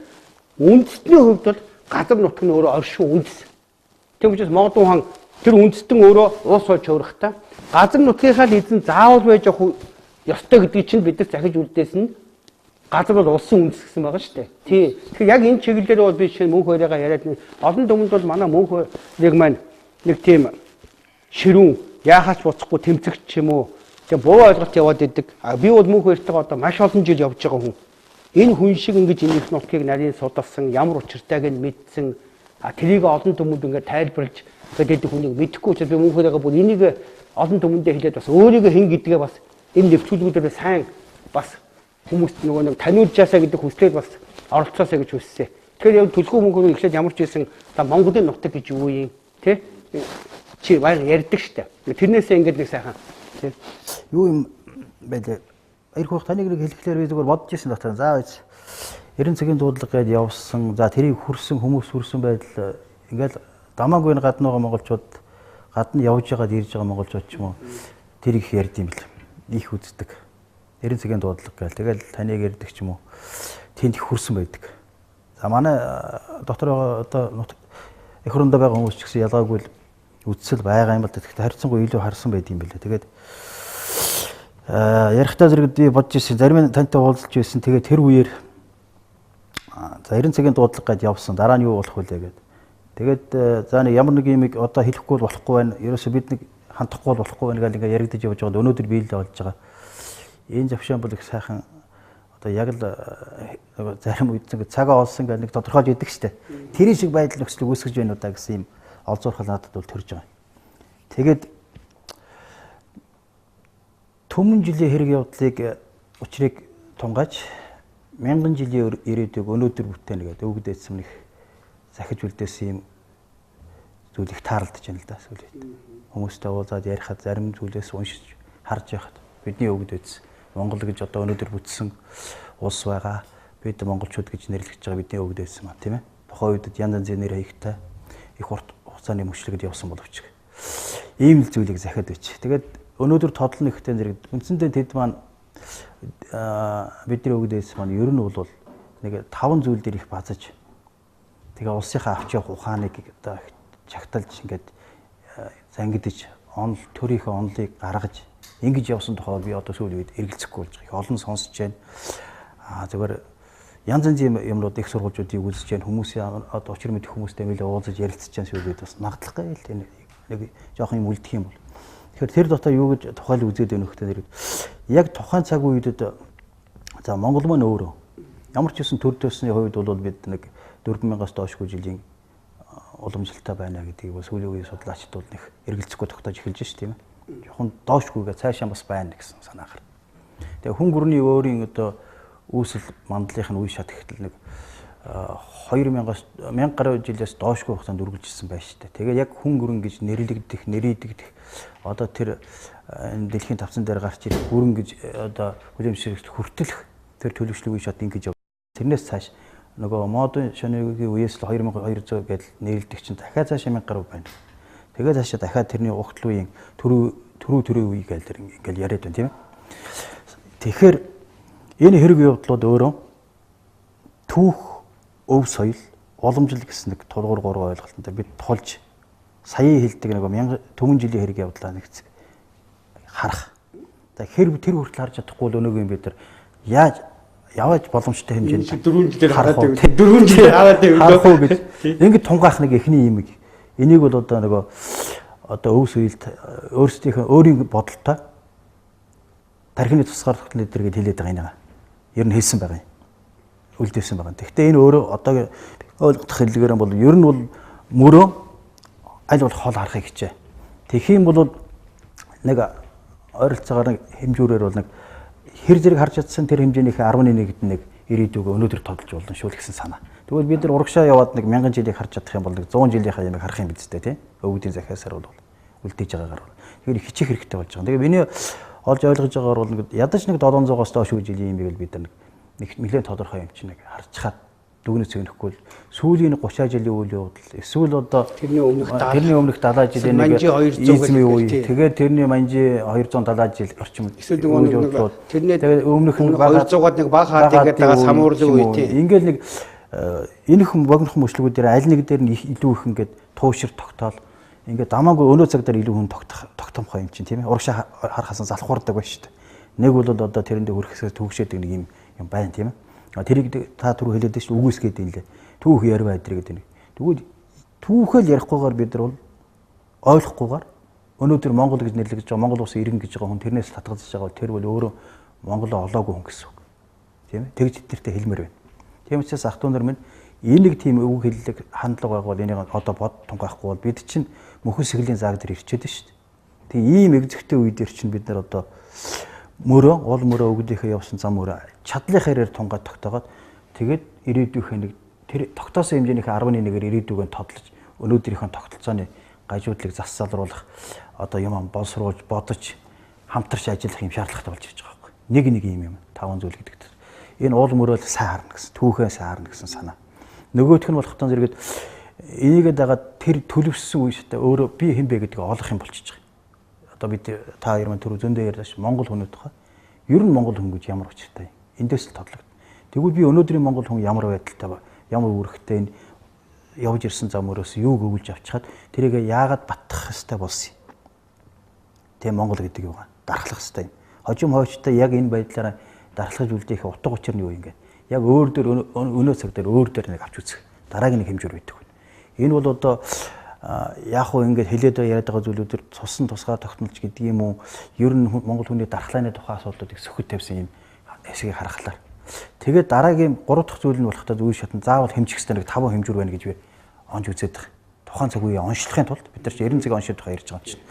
үндэстний хувьд бол газар нутг нь өөрөө оршин үндэс. Тийм учраас Модон хаан тэр үндэстэн өөрөө улс болж өөрөхтэй газар нутгийнхаа л эзэн заавал байж явах ёстой гэдгийг чинь бид нар захиж үлдээсэн газар бол улсын үндэс гэсэн байгаа шүү дээ. Тий. Тэгэхээр яг энэ чиглэлээр бол би шинэ мөнх хоёроо яриад олон дүмэнд бол манай мөнх хоёрыг маань нэг тийм ширүүн яахаач буцахгүй тэмцэгч юм уу тийм буруу ойлголт яваад идэг. Би бол мөнх хоёртойгоо одоо маш олон жил явж байгаа хүн. Энэ хүн шиг ингэж энэ их нутгийг нарийн судалсан ямар учиртайг нь мэдсэн тэрийг олон дүмэнд ингээд тайлбарлаж гэдэг хүнийг мэдэхгүй учраас би мөнх хоёроо бүр энийг олон дүмэндээ хэлээд бас өөрийгөө хэн гэдгээ бас энэ нэвтрүүлгүүдээр сайн бас хүмүүст нөгөө нэг таниулжаасаа гэдэг хүслээр бас оролцоосаа гэж хүссэн. Тэгэхээр яг төлхөө мөнгөөр эхлээд ямар ч байсан та Монголын нутаг гэж юу юм тий? Чи баяр ярьдаг штэ. Тэрнээсээ ингээд нэг сайхан тий. Юу юм байлээ. Баярхүү таныг нэг хэлэхлээр би зүгээр бодож ирсэн дотор. За үз. Эрин цагийн дуудлага гээд явсан. За тэрийг хүрсэн хүмүүс хүрсэн байдал ингээл дамаагүй гадна байгаа монголчууд гадна явж байгаад ирж байгаа монголчууд ч юм уу тэр их ярьд юм бэл. Их үздэг. Эрин цагийн дуудлага гээл тэгэл таныг ярьдаг ч юм уу тэнд их хүрсэн байдаг. За манай доктор одоо их хөрөндөө байгаа хүмүүс ч гэсэн ялгаагүй л үдсэл байгаа юм бол тэгэхдээ харьцангуй илүү харсан байд юм билээ. Тэгээд ярихтаа зэрэг би бодож ирсэн зарим нь тантай уулзж байсан. Тэгээд тэр үеэр за эрин цагийн дуудлага гээд явсан. Дараа нь юу болох вэ гэдэг. Тэгээд за нэг ямар нэг юм одоо хэлэхгүй болохгүй байна. Ерөөсөө бид нэг хандахгүй болохгүй байна гэл ингээ яригдаж явж байгаа. Өнөөдөр биелэл болж байгаа. Энэ завшаан бол их сайхан одоо яг л зарим үед цагаа олсон гэх нэг тодорхойлж идэг штэ. Тэр шиг байдал нөхцөл үүсгэж байна удаа гэсэн юм олзуурхал надад бол төрж байгаа. Тэгээд түмэн жилийн хэрэг явдлыг учрыг тунгааж мянган жилийн ирээдүйг өнөөдөр бүтээнэ гэдэг өгдөөдсөн нэг захиж үлдээсэн юм зүйл их таарлаж байна л да сүлээд. Хүмүүстэй уулзаад ярихад зарим зүйлээс уншиж харж байхад бидний өгдөөдсөн Монгол гэж одоо өнөөдөр бүтсэн улс байгаа. Бид монголчууд гэж нэрлэж байгаа бидний өгдөөдсөн маа тийм ээ. Тухайн үед янз янзын нэр хаягтай их урт хугацааны мөчлөгд явсан боловч ийм л зүйлийг захиад байж. Тэгээд өнөөдөр тодлон ихтэй зэрэг үндсэндээ тэд маань бидний өгдөөс маань ер нь бол нэг 5 зүйл дээр их базаж тэгээ улсынхаа авч явах ухааныг одоо чагталж ингээд зангидж онл төрийнхөө онлыг гаргаж ингэж явсан тухай би одоо сүүлийн үед эргэлзэхгүй болж байгаа. Их олон сонсож байна. Зүгээр янз янзын юмнууд их сургуульчуудыг үзэж जैन хүмүүсийн одоо учир мэдэх хүмүүстэй нэлээд уулзаж ярилцж जैन зүйлүүд бас нагдлах гээл нэг жоохон юм үлдэх юм бол. Тэгэхээр тэр дотор юу гэж тухайл үзээд өгөх хэрэгтэй яг тухайн цаг үедэд за Монгол маань өөрөө ямар ч гэсэн төр төсний хувьд бол бид нэг 4000-аас доошгүй жилийн уламжлалтай байна гэдгийг бас сүүлийн үеийн судлаачид бол нэг эргэлзэхгүй тогтоож эхэлж шүү тийм ээ. Жохон доошгүйгээ цаашаа бас байна гэсэн санаа гарна. Тэгээ хүн гүрний өөрийн одоо үүсэл мандлынх нь үе шат ихтэл нэг 2000-аас 1000 гаруй жилээс доошгүй хугацаанд үргэлжилсэн байна шүү дээ. Тэгээ яг хүн гүрэн гэж нэрийдэгдэх одоо тэр дэлхийн тавцан дээр гарч ирэх гүрэн гэж одоо хүлэмжшэрэгт хүртэлх тэр төлөвчлөг үе шат ингэж тэрнээс цааш нөгөө модын шоныгийн үеэс л 2200 гэдэл нэрэлдэг чинь дахиад цаашаа 1000 гаруй байна. Тэгээ цаашаа дахиад тэрний угтал үеийн төрөө үе гээл ингээл яриад байна тийм ээ. Тэгэхээр энэ хэрэг явдлууд өөрөө түүх, өв соёл, уламжлал гэсэн нэг тулгуур гурван ойлголттой бид тулж саяын хэлдэг нэг төвөн жилийн хэрэг явдлаа нэг хэсэг харах. Тэгэхээр тэр хүртэл харж чадахгүй л өнөөгийн бид нар яаж яваад боломжтой хэмжээнд 4 жилээр хараад байв. 4 жилээр хараад байв гэж ингэ тунгаах нэг эхний юм. Энийг бол одоо нөгөө одоо өв соёлд өөрсдийнхөө өөрийн бодолтой тархины тусгаар тогтнол эдэр гэж хэлээд байгаа юм. Ер нь хэлсэн байгаа юм. Үлдээсэн байгаа. Гэхдээ энэ өөрөө одоо ойлгох хэллэгээр бол ер нь бол мөрөө аль болох хол харахыг хичээ. Тэгэх юм бол нэг ойролцоогоор нэг хэмжүүрээр бол нэг хэр зэрэг харж чадсан тэр хэмжээнийхээ 11-д нэг ирээдүгөө өнөөдөр тодолж болно шүү л гэсэн санаа. Тэгвэл бид нар урагшаа яваад нэг 1000 жилийг харж чадах юм бол нэг 100 жилийнхаа ямиг харах юм биз дээ тийм. Өвгдийн захиасаар бол үлдээж байгаагаар бол. Тэгэхээр хичих хэрэгтэй болж байгаа. Тэгээ миний олж ойлгож байгаагаар бол ядаж нэг 700-аас доош жилийн юмыг бид нар нэг нэлээд тодорхой юм чинь нэг харцгаад дүгнэж зөгнөхгүй л сүүлийн 30 жилийн үйл явдал эсвэл одоо тэрний өмнөх 70 жилийн нэг эзэмийн үе тэгээд тэрний манжи 270 жил орчим эсвэл нэг тэрний өмнөх 200-аад нэг баг хаад ингээд байгаа самуурлын үе тийм ингээл нэг энэ хүм богинохон мөчлөгүүдээр аль нэг дээр нь илүү их ингээд туушир тогтоол ингээд дамаагүй өнөө цаг дээр илүү хүн тогтомхой юм чинь тийм ээ урагшаа харахаас залхуурдаг байна шүү дээ. Нэг бол одоо тэрэндээ хүрэхсээр төгшөөдөг нэг юм байна тийм ээ. Тэрийг та түрүү хэлээд шүү үгүйсгээд юм лээ. Түүх ярива эдрэг гэдэг нэг. Тэгвэл түүхэл ярихгүйгээр бид нар бол ойлгохгүйгээр өнөөдөр Монгол гэж нэрлэгдэж байгаа Монгол улсын иргэн гэж байгаа хүн тэрнээс татгалзаж байгаа тэр бол өөрөө Монголоо олоогүй хүн гэсэн үг. Тийм ээ. Тэгж эднэртээ хэлмээр байна. Тийм учраас ах トゥ нар минь энийг тийм үг хэллэг хандлага байгавал энийг одоо бод тунгаахгүй бол бид чинь мөхөн сэхлийн зааг дээр ирчээд шүү дээ. Тэг ийм экзектэй үе дээр чинь бид нар одоо мөрөө уул мөрөө өгдөхөө явсан зам мөрөө чадлын хэрээр тунгаад тогтоогоод тэгээд ирээдүйхээ нэг тэр тогтоосон хэмжээнийхээ 11-ээр ирээдүгөө тодлож өнөөдрийнхөө тогтолцооны гажуудлыг зассалруулах одоо юм боловсруулж бодож хамтарч ажиллах юм шаардлагатай болж ирж байгаа байхгүй. Нэг юм таван зүйл гэдэг. Энэ уул мөрөөл сайн харна гэсэн түүхээ сайн харна гэсэн санаа. Нөгөөх нь болохтон зэрэгэд энийгээ дагаад тэр төлөвсөн үеиштэй өөрөө би хэн бэ гэдгийг олох юм болчихж байгаа. Одоо бид та хоёр маань түрүү зөндөө ярьж Монгол хүний тухай ер нь Монгол хүн гэж ямар учиртай эндээс л тодлогд. Тэгвэл би өнөөдрийн Монгол хүн ямар байдалтай ямар үүрэгтэй энэ явж ирсэн зам өрөөс юуг өгүүлж авчихад тэрийг яагаад баттах хэвээр болсон юм. Тэ Монгол гэдэг юу га дарахлах хэвээр юм. Хожим хойчтой яг энэ байдлаараа дарахлаж үлдээх утга учир нь юу юм гээд яг өөр дөр өнөө цаг дээр өөр дөр нэг авч үзэх дараагийн нэг хэмжүүр байдаг. Энэ бол одоо яг уу ингээд хэлээд яриад байгаа зүйлүүдээр цусан тусгаар тогтнолч гэдэг юм уу ер нь Монгол хүний дархлааны тухай асуудлуудыг сөхөд тавьсан юм хэсгийг харахлаар тэгээд дараагийн 3 дахь зүйл нь болохтой үе шатнд заавал хэмжих хэвээр нэг 5 хэмжүүр байна гэж би онж үзээд байгаа. Тухайн цаг үеийн онцлохын тулд бид нар ч Эрин цагийн онцлохын тухай ярьж байгаа юм чинь.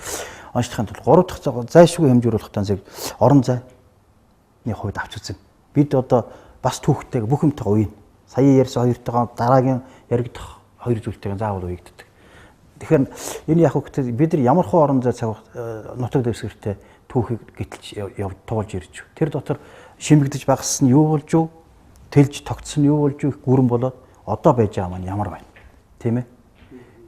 Онцлохын тулд 3 дахь цаг зайшгүй хэмжүүр болохтой зэрэг орон зайны хувьд авч үзэн. Бид одоо бас түүхтэй бүх юмтайгаа уйна. Сая ярьсан хоёртойгоо дараагийн яригдах хоёр зүйлтэйгээ заавал уйгддаг. Тэгэхээр энэ яг хөөхтэй бид нар ямар хуу орон зай цаг нутаг дэвсгэртэй түүхийг гítэлж туулж ирж. Тэр дотор шимэгдэж багассан юу болж юу? Тэлж тогтсон юу болж юу? Гүрэн болоод одоо байж байгаа маань ямар байна? Тийм ээ.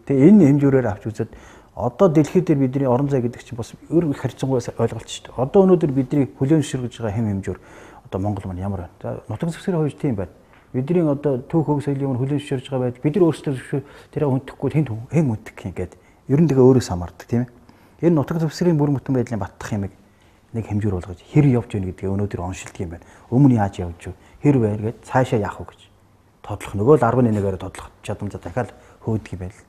Тэгээ энэ хэмжүүрээр авч үзээд одоо дэлхийд дээр бидний орон зай гэдэг чинь бас өөр их харьцангуй ойлголт шүү дээ. Одоо өнөөдөр бидний хүлээмжшэргэж байгаа хэм хэмжүүр одоо Монгол маань ямар байна? За нутаг дэвсгэрийн хувьд тийм байна. Бидний одоо түүх өг соёлын хүлээмжшэрж байгаа байж бид нар өөрсдөө тэрийг хүндэхгүй хэн хүндэх юм гээд ер нь тэгээ өөрөөс хамаардаг тийм ээ. Энэ нутаг дэвсгэрийн бүр бүтэн байдлын баттах юмыг нэг хэмжүүр болгож хэр явж гэнэ гэдгээ өнөөдөр оншилдог юм байна. Өмнө яаж явж вэ? Хэр байр гэж цаашаа яах вэ гэж тодлох. Нөгөө л 11-ээр тодлох чадамжаа дахиад хөөдөг юм байна л.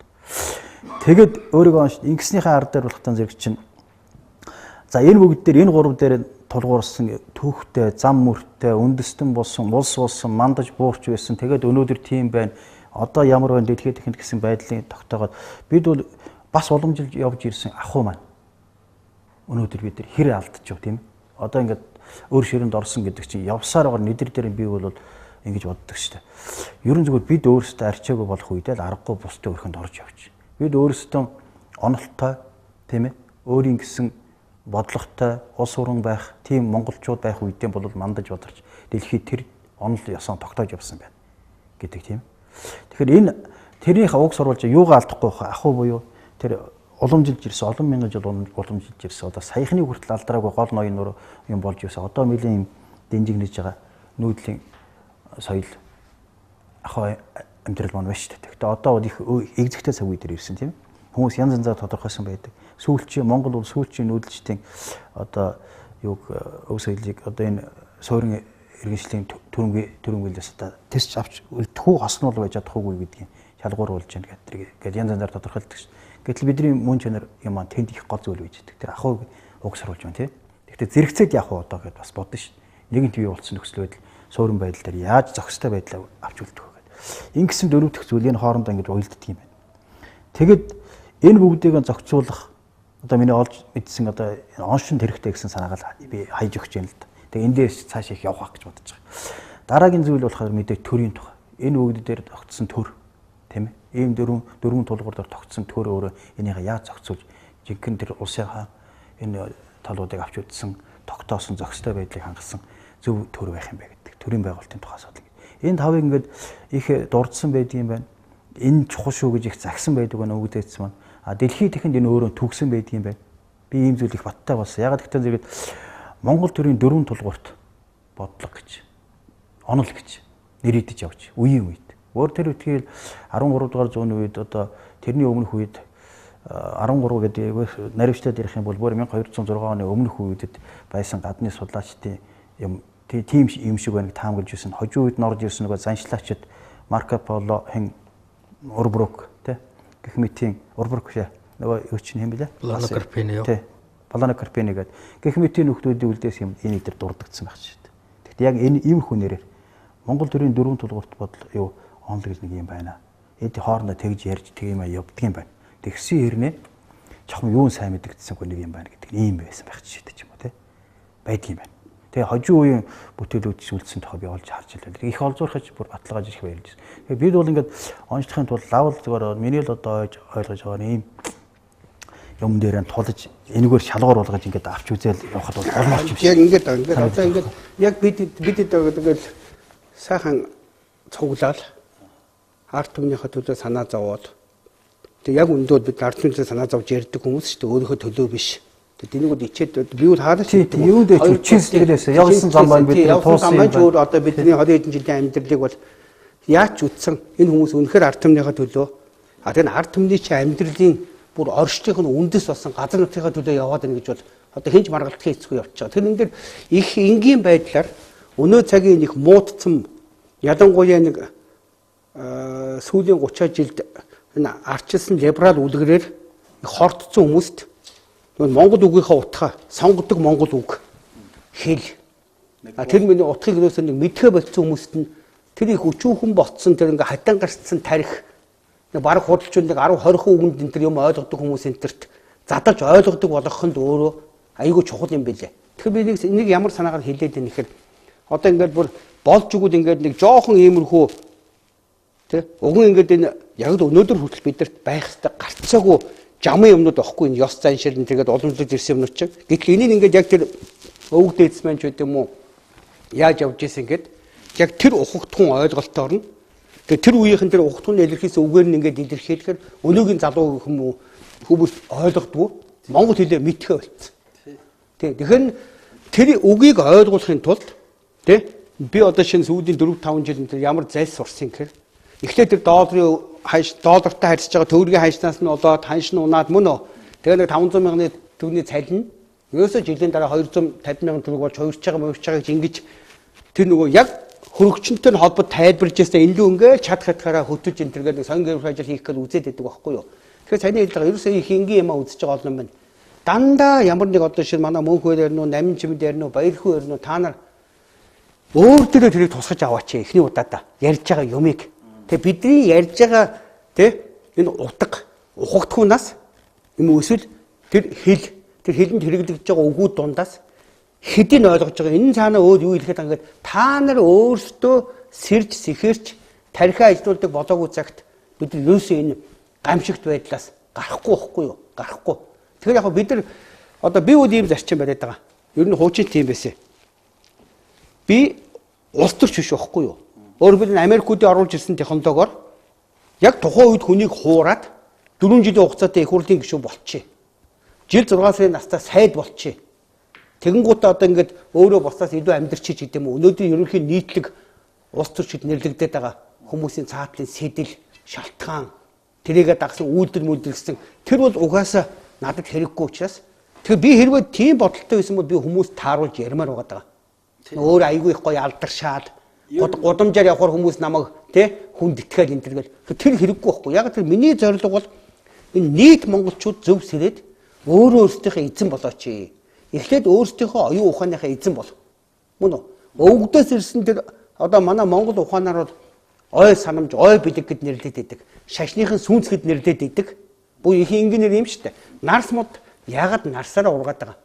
Тэгэд өөрийгөө онш ингэснийхээ ард дээр болохтан зэрэг чинь за энэ бүгд дээр энэ гурав дээр тулгуурсан түүхтэй, зам мөртэй, үндэстэн болсон, улс болсон, мандаж буурч байсан. Тэгээд өнөөдөр тийм байна. Одоо ямар байна дэлхийд ихэнд гэсэн байдлын тогтоогоод бид бол бас уламжилж явж ирсэн ахуй маань. Өнөөдөр бид хэр алдчих тийм ээ. Одоо ингээд өөр ширэнд орсон гэдэг чинь явсаар байгаа нэдэр дээр би бол ингэж боддог шүү дээ. Ерөн зүгээр бид өөрсдөө арчаагүй болох үедээ л аргагүй бусдын өрхөнд орж явж. Бид өөрсдөө онолтой тийм ээ. Өөрийн гэсэн бодлоготой улс уран байх, тийм монголчууд байх үедээ бол мандаж бодорч дэлхийд тэр онол ёсон тогтоож явсан байна гэдэг тийм. Тэгэхээр энэ тэрнийхээ уг сурвалж юугаа алдахгүй хаа ахуй буюу тэр уламжилж ирсэн олон мянган жил уламжилж ирсэн одоо саяхны хүртэл алдраагүй гол ноён нөр юм болж ирсэн одоо нэлийн дэнжиг нэж байгаа нүүдлийн соёл ахуй амьдрал маань байна шүү дээ. Гэхдээ одоо бол их эгзэгтэй цаг үе дээр ирсэн тийм. Хүмүүс янз янзаар тодорхойсон байдаг. Сүүлчийн Монгол бол сүүлчийн нүүдэлчдийн одоо юг өв соёлыг одоо энэ суурин иргэншлийн төрөмгөлөөс одоо тест авч үлдэхүү хоснол байж чадахгүй гэдгийг шалгуур болж байна гэдэг янз янзаар тодорхойлдог шүү. Гэтэл бидний мөн чанар юм аа тэнд их гол зүйл байж байгаа. Тэр ахуйг уг саруулж байна тийм. Гэхдээ зэрэгцээд яах вэ одоо гэдээ бас бодно шүү. Нэгэнт бий болсон нөхцөл байдал суурин байдал дээр яаж зохистой байдлаа авч үлдэх вэ гэдэг. Ингэсэн дөрөв дэх зүйл энэ хоорондоо ингэж уйлддаг юм байна. Тэгэд энэ бүгдийг зохицуулах одоо миний олж мэдсэн одоо оншин хэрэгтэй гэсэн санаагаар би хайж өгч байна л да. Тэгээ эндээс цааш их явах гэж бодож байгаа. Дараагийн зүйл болохоор мэдээ төрийн тухай. Энэ бүгд дээр тогтсон төр тийм ээ. Ийм дөрвөн тулгуур дээр тогтсон төр өөрөө энийгээ яаж зохицуулж жинхэнэ тэр улсынхаа энэ талуудыг авч үзсэн тогтоосон зохистой байдлыг хангасан зөв төр байх юм бэ гэдэг. Төрийн байгуулалтын тухай асуудал. Энэ тавыг ингээд их дурдсан байдığım байна. Энэ чухал шүү гэж их загсан байдаг байна өгдөөцсөн маань. А дэлхийд ихэнд энэ өөрөө түгсэн байдığım байна. Би ийм зүйл их баттай болсон. Ягаад гэвэл зэрэг Монгол төрийн дөрвөн тулгуурт бодлого гэж онол гэж нэрийдэж явж үеийн үед. Өөр тэр үтгэл 13 дугаар зууны үед одоо тэрний өмнөх үед 13 гэдэг наривчтад ярих юм бол бүр 1206 оны өмнөх үедэд байсан гадны судлаачдын юм тийм юм шиг байна таамаглаж ирсэн. Хожуу үед норж ирсэн нөгөө заншлаачид Марко Поло хэн Урбрук гэх мэтийн Урбрук нөгөө юу чинь юм бэлээ? Планокарпени юу? Тий. Планокарпени гэдэг гэх мэтийн нөхдүүдийн үлдээс юм энэ дээр дурддагдсан байх шүү дээ. Тэгэхдээ яг энэ ийм хүнээрээ Монгол төрийн дөрвөн тулгуурт бодол юу онол гэж нэг юм байна. Эд хоорондоо тэгж ярьж тэг юм явдаг юм байна. Тэгсэн хэрнээ чухам юун сайн мэдэгдсэнгүй нэг юм байна гэдэг ийм байсан байх шүү дээ ч юм уу тий. Байдаг юм байна. Тэгээ хожуу үеийн бүтээлүүд үлдсэн тохоо би олж харж илээ. Их олзуурхаж бүр баталгааж ирэх байлж. Тэгээ бид бол ингээд онцлохын тулд лавл зүгээр миний л одоо ойлгож байгаа юм юм дээр нь тулж энэгээр шалгуур болгож ингээд авч үзэл явахад бол олморч юм шиг. Яг ингээд одоо ингээд яг бид тэгэл сайхан цуглаал арт түмнийхээ төлөө санаа зовоод тэг яг өндөөд бид арт түмнээ санаа зовж ярьдаг хүмүүс шүү дээ өөрийнхөө төлөө биш. Тэнийг бол ичээд би бол хаалт юунд ч чин сэтгэлээс явсан зам байна бид туусан юм байна. Одоо бидний 20 хэдэн жилийн амьдралыг бол яаж үтсэн энэ хүмүүс үнэхээр арт түмнийхээ төлөө тэр арт түмний чи амьдралын бүр оршихын үндэс болсон газар нутгийн төлөө яваад байна гэж бол одоо хинж маргалдахын эцгүй явж байгаа. Тэр энэ дэр их энгийн байдлаар өнөө цагийн их муудсан ялангуяа нэг сүүлийн 30 жилд энэ арчилсан либерал үлгэрээр хортцсон хүмүүст Монгол үгийнхаа утгаа сонгодог Монгол үг хэл. Тэр миний утгыг юусаа нэг мэдхэ болцсон хүмүүст нь тэр их өчүүхэн ботсон тэр ингээ хатан гарцсан тарих нэг баг худалчуун нэг 10 20 үгэнд энэ тэр юм ойлгодог хүмүүс энтерт задарч ойлгодог болгоход өөрөө айгүй чухал юм билээ. Тэгэхээр би нэг ямар санаагаар хэлээд байна гэхээр одоо ингээд бүр болж өгвөл ингээд нэг жоохон иймэрхүү тий уган ингээд энэ яг л өнөөдөр хүртэл бидэрт байх хэрэгтэй гарцаагүй жамын юмнууд واخгүй энэ ёс заншил нь тэгээд уламжлаж ирсэн юмнууд чинь. Гэтэл энийг ингээд яг тэр өвөг дээдсмэн ч гэдэг юм уу яаж явж ийсэн ингээд яг тэр ухагтхан ойлголтоор нь тэгээд тэр үеийнхэн тэр ухагтхан илэрхийлсэн үгээр нь ингээд илэрхийлэхээр өнөөгийн залуу хүмүүс ойлгодгүй монгол хэлээ мэдхэ болцсон. Тий тэгэхээр тэр үгийг ойлгуулахын тулд тий би одоо шинэ сүүлийн 4-5 жил энэ ямар зайлс сурсан гэхээр эхлээд тэр доллартай харьцаж байгаа төгрөгийн ханшнаас нь болоод ханш нь унаад мөн үү. Тэгээ нэг 500 мянганы төгрөгийн цалин Ерөөсөө жилийн дараа 250 мянган төгрөг болж хувирч байгааг ингэж тэр нөгөө яг хөрөгчөнтэй холбоо тайлбарж ясаа илүү ингээд чадхаараа хөтөж энэ төргээд сонгон гэрэл ажил хийх гэж үзээд байдаг байхгүй юу. Тэгэхээр саяны хэлдэг ерөөсөө их энгийн юм үзэж байгаа олон байна. Дандаа ямар нэг одоо шин манай Мөнхбаяр ярина уу, Наминчимэд ярина уу, Баярхүү ярина уу, та нар өөр дөрөө тэрийг тусгаж аваач эхний удаадаа ярьж байгаа юмыг. Тэгээ бидний ярьж байгаа энэ утга ухагдхуунаас юм эсвэл тэр хэлэнд хэрэглэгдэж байгаа үгүүд дундаас хэдийн ойлгож байгаа энэ цаанаа өөр юу хэлэхэд ингээд та нар өөрсдөө сэрж сэхэрч тархиа ажилуулдаг болоогүй цагт бид нар ерөөсөө энэ гамшигт байдлаас гарахгүй байхгүй юу? Гарахгүй. Тэгэхээр яг бид нар одоо би үл ийм зарчим бариад байгаа. Ер нь хуучин тийм байсан. Би улс төрч биш байхгүй юу? Өөрөөр хэлбэл Америкуудын оруулж ирсэн технологиор яг тухайн үед хүнийг хуураад 4 жилийн хугацаатай их хурлын гишүүн болчихъя. Жил 6 сарын настай сайд болчихъя. Тэгэнгүүтээ одоо ингээд өөрөө босдоос илүү амьдрчиж гэдэг юм уу? Өнөөдрийн ерөнхий нийтлэг улс төрчид нэрлэгдээд байгаа хүмүүсийн цаатлын сэдэл, шалтгаан, тэрийгэ дагсан үйлдэл гэсэн тэр бол угаасаа надад хэрэггүй учраас тэгэхээр би хэрвээ тийм бодолтой байсан бол би хүмүүст тааруулж ярмаар байгаа. Өөр айгүй их гоё алдаршаад гудамжаар явахаар хүмүүс намайг хүнд итгэл энэ төргээл тэр хэрэггүй байхгүй. Яг тэр миний зорилго бол энэ нийт монголчууд зөв сэрээд өөрөө өөрсдийнхээ эзэн болооч. Эхлээд өөрсдийнхөө оюун ухааныхаа эзэн бол. Мөн үү? Өвгдөөс ирсэн тэр одоо манай монгол ухаанаар бол ой санамж, ой бэлэг гэд нэрлэдэг байдаг. Шашныхын сүнс гэд нэрлэдэг байдаг. Бүү их ингээр юм шүү дээ. Нарс мод ягаад нарсаараа ургаад байгаа.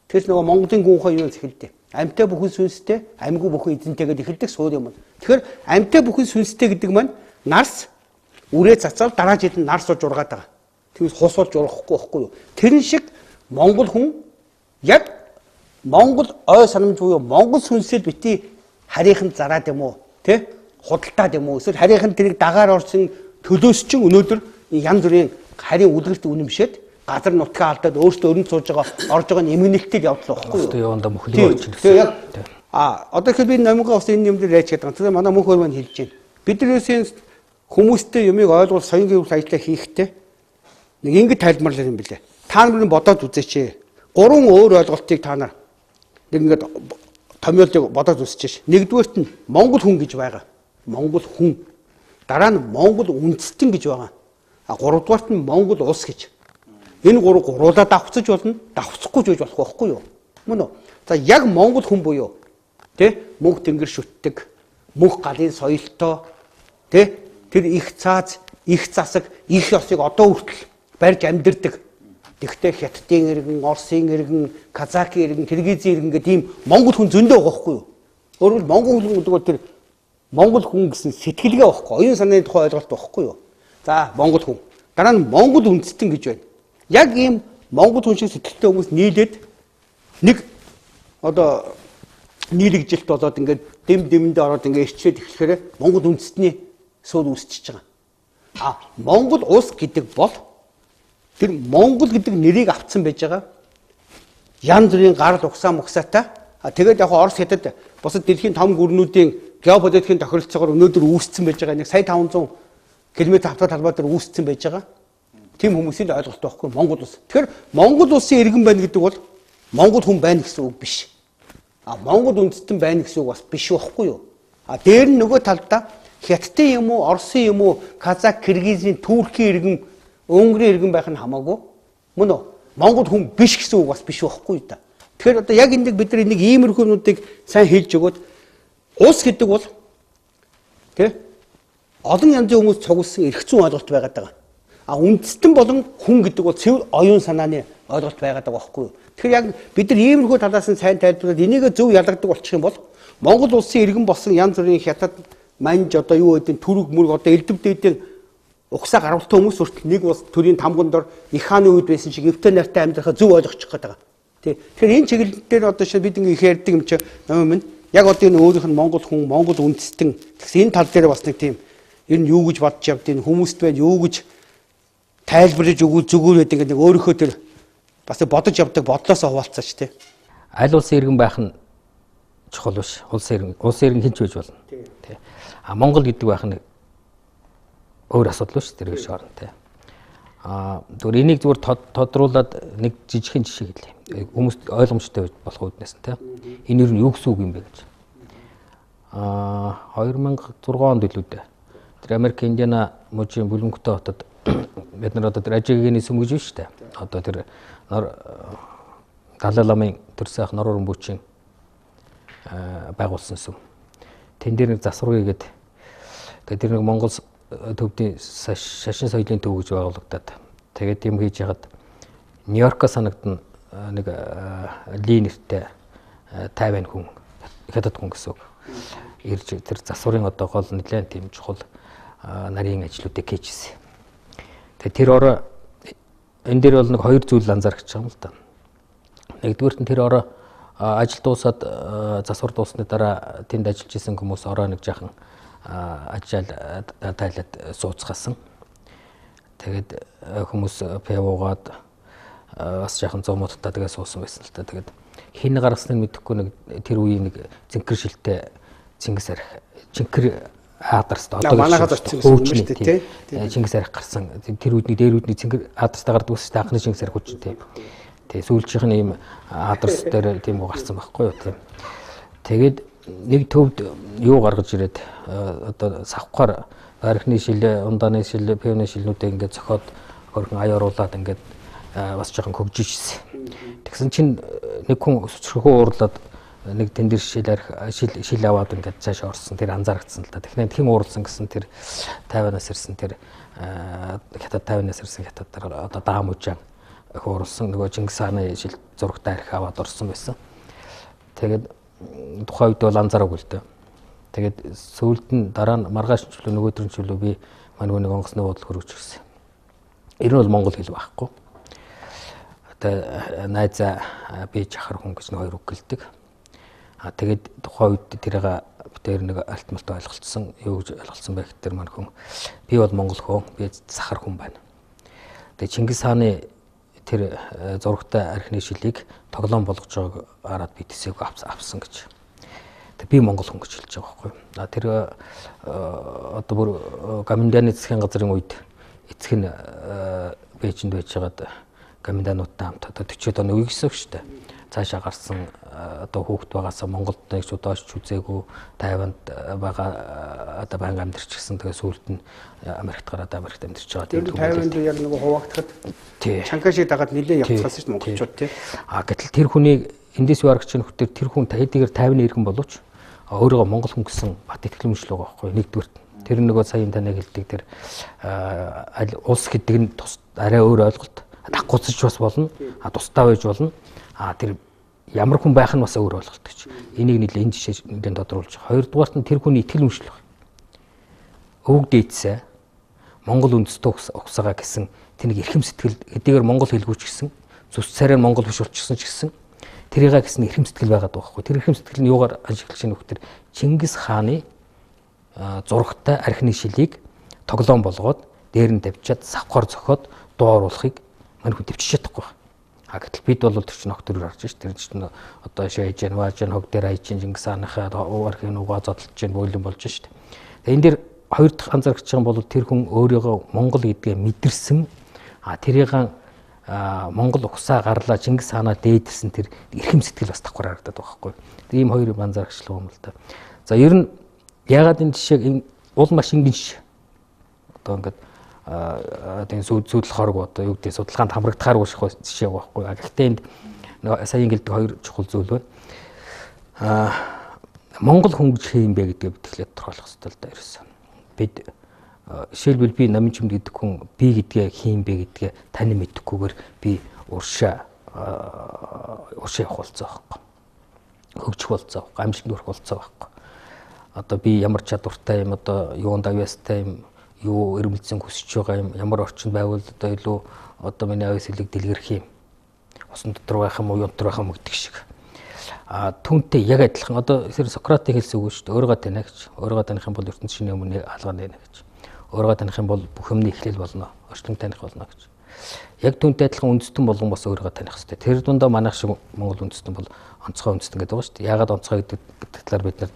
Тэрс нөгөө Монголын гүн ухаан юу хэлдэг. Амьтаа бүхэн сүнстэй, амьгүй бүхэн эзэнтэй гэд эхэлдэг суур юм. Тэгэхээр амьтаа бүхэн сүнстэй гэдэг маань нарс үрээ цацаал дараа жилд нарс болж ургаад байгаа. Тэгээс хус болж урахгүй байхгүй юу? Тэрэн шиг монгол хүн яг монгол ой санамж буюу монгол сүнсэл бити харийнхан зараад юм уу? Худалдаад юм уу? Эсвэл харийнхан тэрийг дагаар орсон төлөөс чинь өнөөдөр янз бүрийн харийн үлгэрт үнэмшээд газар нутгаа алдаад өөртөө өрөнд сууж байгаа орж байгаа нэмэгнэлтэд явдал واخгүй юу? Явандаа мөхлөө орж ирсэн. Тэгээ яг одоо ихэд би номгоо ус энэ юм дээр райч гэдэг. Тэгээ манай мөнхбаяр маань хэлж байна. Бид нэрээс хүмүүстэй юмыг ойлгуул соён гэрэл ажиллаа хийхдээ нэг ингэж тайлбарлал юм билээ. Та нарын бодоод үзээч. 3 өөр ойлголтыг та нар нэг ингэж томьёолыг бодоод үзчихэж. Нэгдүгээрт нь монгол хүн гэж байгаа. Монгол хүн. Дараа нь монгол үндэстэн гэж байгаа. Гуравдугаарт нь монгол улс гэж. Энэ гуруулаа давхцаж болно, давхцахгүй жийж болох байхгүй юу? Мөн үү? За яг монгол хүн буюу мөнх тэнгэр шүтдэг, мөнх галын соёлтой тэр их цааз, их засаг, их ёсыг одоо хүртэл барьж амьдэрдэг. Тэгтээ хятадын иргэн, орсын иргэн, казакийн иргэн, киргизийн иргэн гэдэг ийм монгол хүн зөндөө байгаа байхгүй юу? Өөрөөр монгол хүн гэдэг бол тэр монгол хүн гэсэн сэтгэлгээ байхгүй, оюун санааны тухай ойлголт байхгүй юу? За монгол хүн. Дараа нь монгол үндэстэн гэж байна. Яг ийм монгол хүн шиг сэтгэлтэй хүмүүс нийлээд нэг одоо нийлэгжилт болоод ингээд дэм-дэрэндээ ороод ингээд ирчлээд эхлэхээр монгол үндэстний суул үүсчихэж байгаа. Монгол улс гэдэг бол тэр монгол гэдэг нэрийг авцсан байж байгаа. Янз бүрийн гарал угсаа муксаатай. Тэгээд яг Орос хятад бусад дэлхийн том гүрнүүдийн геополитикийн тохиролцоогоор өнөөдөр үүссэн байж байгаа. Нэг сая 500 км хавтгай талбай дээр үүссэн байж байгаа. Тийм хүмүүсийн ойлголт байхгүй монгол улс. Тэгэхээр монгол улсын иргэн байна гэдэг бол монгол хүн байна гэсэн үг биш. Монгол үндэстэн байна гэсэн үг бас биш байхгүй юу? Дээр нь нөгөө талдаа хятадын юм уу, орсын юм уу, казак, киргизийн, туркийн иргэн, өнгөрийн иргэн байх нь хамаагүй. Мөн үү? Монгол хүн биш гэсэн үг бас биш байхгүй юу та. Тэгэхээр одоо яг энийг бид нар нэг иймэрхүү юмнуудыг сайн хэлж өгөөд улс гэдэг бол олон янзын хүмүүс цугласан эрх зүйн ойлголт байгаад байгаа. Үндэстэн болон хүн гэдэг бол цэвэр оюун санааны ойлголт байгаад байгаа байхгүй юу? Тэгэхээр яг бид нар иймэрхүү талаас нь сайн тайлбарлаад энийг зөв ялгадаг болчих юм бол Монгол улсын иргэн болсон янз бүрийн хятад, манж одоо юу гэдэг түрэг мөрөг одоо элдв дээдийн угсаа гаргалтай хүмүүс хүртэл нэг улс төрийн тамган дор их хааны үед байсан шиг эвтэй нартай амьдрахаа зөв ойлгочих гээд байгаа. Тэгэхээр энэ чиглэл дээр одоо бид ингээ их ярьдаг юм чи юм яг одоо энэ өөрийнх нь монгол хүн, монгол үндэстэн гэсэн энэ тал дээр бас нэг тийм ер нь юу гэж бодож явдгийг хүмүүст байна юу гэж тайлбарлаж өгүүл зүгүүр гэдэг нэг өөрийнхөө тэр бас бодож явдаг бодлоосоо хуваалцаач тий. Аль улсын иргэн байх нь чухал биш. Улсын иргэн хинч байж болно. Тий. Монгол гэдэг байх нь өөр асуудал биш тэр биш орно тий. Зүгээр энийг зүгээр тодруулаад нэг жижигхэн жишээ хэлье. Хүмүүст ойлгомжтой болох үүднээс нь тийм. Энэ юу юу гэсэн үг юм бэ гэж. 2006 онд илүү дээ. Тэр Америк Индиана мужийн бүлэмжтэй хотод бид нар одоо тэр ажигийн сүм гэж байна шүү дээ. Одоо тэр Далай ламын тэр сайх нор өрөмбөчийн байгуулсан сүм. Тэн дээр нэг засваргий гэдэг. Тэгээд тэр нэг Монгол төвдийн шашин соёлын төв гэж байгуулагдаад. Тэгээд юм хийж яхад Нью-Йоркоос санагдсан нэг Ли нэртэй 50 хүн хятад хүн гэсэн үг. Ирж тэр засварын одоо гол нэлээд тийм чухал нарийн ажлуудыг хийжсэн. Тэгээд тэр ороо энэ дээр бол нэг хоёр зүйл анзаарч байгаа юм л да. Нэгдүгээрт нь тэр ороо ажил дуусаад засвар дуусны дараа тэнд ажиллаж исэн хүмүүс ороо нэг жаахан ажил тайлаад сууцгаасан. Тэгээд хүмүүс пивуугаад бас жаахан зомодтой тэгээ суусан байсан л та. Тэгээд хин гаргасныг мэдэхгүй нэг тэр үеийн нэг зинхэр шилтэй Чингис арх жинхэр аадарст одоо манайхад очсон юм шүү дээ тий. Чингис арх гарсан. Тэр үдний дээр үдний зинхэр аадарстаа гардаг ус та анхны Чингис арх хүч тий. Тэгээ сүүлчийнх нь ийм аадарс дээр тийм уу гарсан байхгүй юу тий. Тэгээд нэг төвд юу гаргаж ирээд одоо савхаар архны шил, ундааны шил, пивны шилнүүдээ ингээд зохиод хөргөн аяаруулаад ингээд бас жоохон хөгжижсэн. Тэгсэн чинь нэг хүн өсчрөхөө уурлаад нэг тэн дээр шил аваад ингээд цааш орсон. Тэр анзаарчихсан л да. Тэгэхээр хэн уурлсан гэсэн тэр 50-аас ирсэн тэр хятад 50-аас ирсэн хятадаар одоо даам үжаан уурлсан. Нөгөө Чингис хааны шил зурагтай арх аваад орсон байсан. Тэгээд тухайн үед бол анзаараагүй л дээ. Тэгээд сүүлд нь дараа нь маргааш чөлөө нөгөөдрийн чөлөө би манай нэг онгоцны бодол хөрвч гисэн. Ер нь бол монгол хэл байхгүй. Одоо найзаа би жахар хүн гэж нэг хоёр үг гэлдэг. Тэгээд тухайн үед тэрийг битээр нэг альтмалт ойлголцсон. Юу гэж ойлголцсон бэ гэхээр манай хүн би бол монгол хүн, би сахар хүн байна. Тэгээд Чингис хааны тэр зурагтай архины шилийг тоглоом болгож байгааг хараад би тэсээг авсан гэж. Тэг би монгол хүн гэж хэлж байгаа байхгүй. Тэр одоо бүр Гаминданы засгийн газрын үед эцэг нь Бээжинд байжгаад Гаминдануудтай хамт одоо 40 оны үе гэсэн үг шүү дээ. Цаашаа гарсан одоо хүүхэд байгаасаа Монголд нэг ч удаач үзээгүй Тайванд байгаа одоо банк амьдарч гисэн. Тэгээ сүүлд нь Америкт гараад Америкт амьдарч байгаа. Тэр Тайванд яг нэг хуваагдахад Чанкашиг дагаад нэлээд явцгаасан шүү дээ монголчууд тий. Гэтэл тэр хүнийг эндээс юу аргач нөхдөр тэр хүн хэдийгээр 50-ны иргэн боловч өөрийгөө монгол хүн гэсэн бат итгэл мөчлөг байгаа байхгүй. Нэгдүгээр тэр нөгөө саяын таныг хэлдэг тэр улс гэдэг нь арай өөр ойлголт. Даггуцж бас болно. Тусдаа байж болно. Тэр ямар хүн байх нь бас өөр ойлголт гэж. Энийг нэлээд энэ жишээ нэлээд тодруулж байгаа. Хоёрдугаарт нь тэр хүний итгэл мөчлөг. Өвөг дээдсээ монгол үндэстэн угсаага гэсэн тэнийг эрхэм сэтгэл хэдийгээр монгол хэлгүүч гэсэн зүс царай монгол биш болчихсон ч гэсэн тэрийга гэсэн эрхэм сэтгэл байгаад байгаа хгүй. Тэр эрхэм сэтгэл нь юугаар ажиглаж шинэ хөхтөр Чингис хааны зурагтай архины шилийг тоглоом болгоод дээр нь тавьчаад савхаар зохиод дуу оруулахыг мань хүн төвчж чадахгүй. Гэтэл бид бол тэр чинь октор харж ш. Тэр чинь одоо шийж яан вааж яан хог дээр айчин Чингис хаанахаа архын угаа зодтолж яан бойлон болж ш. Энэ дээр хоёр дахь анзаарч байгаа бол тэр хүн өөрийгөө монгол гэдгээ мэдэрсэн. Тэрийг монгол ухсаа гарлаа Чингис хаанаа дээдсэн тэр эрхэм сэтгэл бас давхар харагдаад байгаа хгүй. Ийм хоёр юм анзаарчлаа юм л да. За ер нь ягаад энэ жишээг энэ уул маш энгийн жишээ. Одоо ингээд тийм сүйдэл хорог одоо юу гэдэг судалгаанд хамрагдахаар ууших жишээ байхгүй. Гэхдээ энд саяын гэлдэг хоёр чухал зүйл байна. Монгол хүн гэж хэм бэ гэдгээ бид эхлээд тодорхойлох хэрэгтэй л да ерөөсөн. Бид жишээлбэл би Наминчимэд гэдэг хүн би гэдгээ хэм бэ гэдгээ тань мэдэхгүйгээр би уршаа явах болцоо байхгүй. Хөгжих болцоо байхгүй. Амжилтанд хүрэх болцоо байхгүй. Одоо би ямар чадвартай юм одоо юунд авьяастай юм юу эрмэлзэн хүсэж байгаа юм ямар орчинд байвал одоо илүү одоо миний авьяас хэлийг дэлгэрэх юм усан дотор байх юм уу юун дотор байх юм гэдэг шиг түүнтэй яг адилхан одоо тэр Сократыг хэлсэн үг шүү дээ өөрийгөө таних гэж өөрийгөө таних юм бол ертөнц шинэ өмнө хаалгаа нэ гэж өөрийгөө таних юм бол бүх юмны эхлэл болно орчлон таних болно гэж яг түүнтэй адилхан үндэстэн болгон бас өөрийгөө таних хэрэгтэй тэр дундаа манайх шиг Монгол үндэстэн бол онцгой үндэстэн гэдэг байгаа шүү дээ ягаад онцгой гэдэг талаар бид нар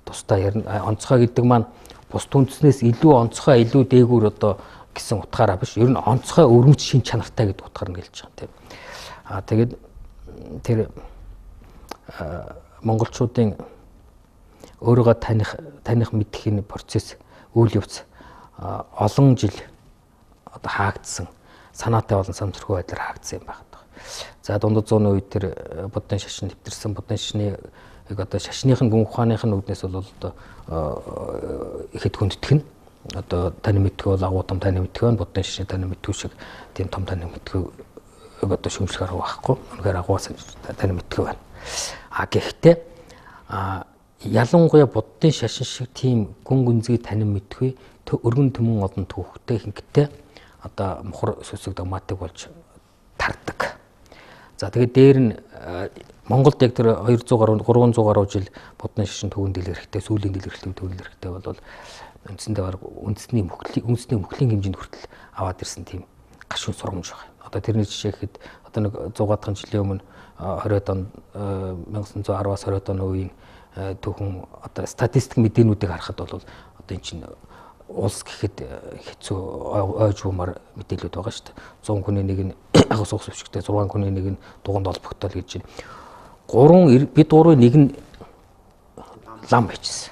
тусдаа ярина онцгой гэдэг маань бус түнцнээс илүү онцгой илүү дээгүүр одоо гэсэн утгаараа биш ер нь онцгой өрмөц шин чанартай гэдэг утгаар нь хэлж байгаа тийм. Тэгээд тэр монголчуудын өөрийгөө таних мэдэх энэ процесс үйл явц олон жил одоо хаагдсан санаатай болон санамсаргүй байдлаар хаагдсан юм байна. За дундад 100-ны үед тэр буддын шашин нэвтэрсэн буддын шашны одоо шашныхын гүн ухааныхын үүднээс бол одоо ихэд хүндтгэх нь одоо таны мэдгүй бол агуу том таны мэдгүй нь буддын шашны таны мэдгүй шиг тийм том таны мэдгүй одоо шүмжлэх арга байхгүй. Үнэхээр агуус таны мэдгүй байна. Гэхдээ ялангуяа буддын шашин шиг тийм гүн гүнзгий танин мэдгүй өргөн төмөн олон түүхтэй хинхтэй одоо мухар сүсэг догматик болж тардаг. За тэгээд дээр нь Монголд яг тэр 200 гаруй 300 гаруй жил буддын шашин төвөнд дэлгэрхтэй сүүлийн дэлгэрхтээ төвөнд дэлгэрхтэй бол үндсэндээ баг үндэсний мөхлийн хэмжээнд хүртэл аваад ирсэн тийм гашуун сургамж байна. Одоо тэрний жишээ гэхэд одоо нэг 100 гадхан жилийн өмнө 20-д он 1910-аас 20-д оны үеийн түүхэн одоо статистик мэдээнүүдийг харахад бол одоо эн чинь улс гэхэд хэцүү ойж бумар мэдээлэлүүд байгаа шүү дээ. 100 хүний нэг нь агас уус өвчтэй 6 хүний нэг нь дугуйнд олбогтол гэж байна. Бид гурвын нэг нь лам байжсэн.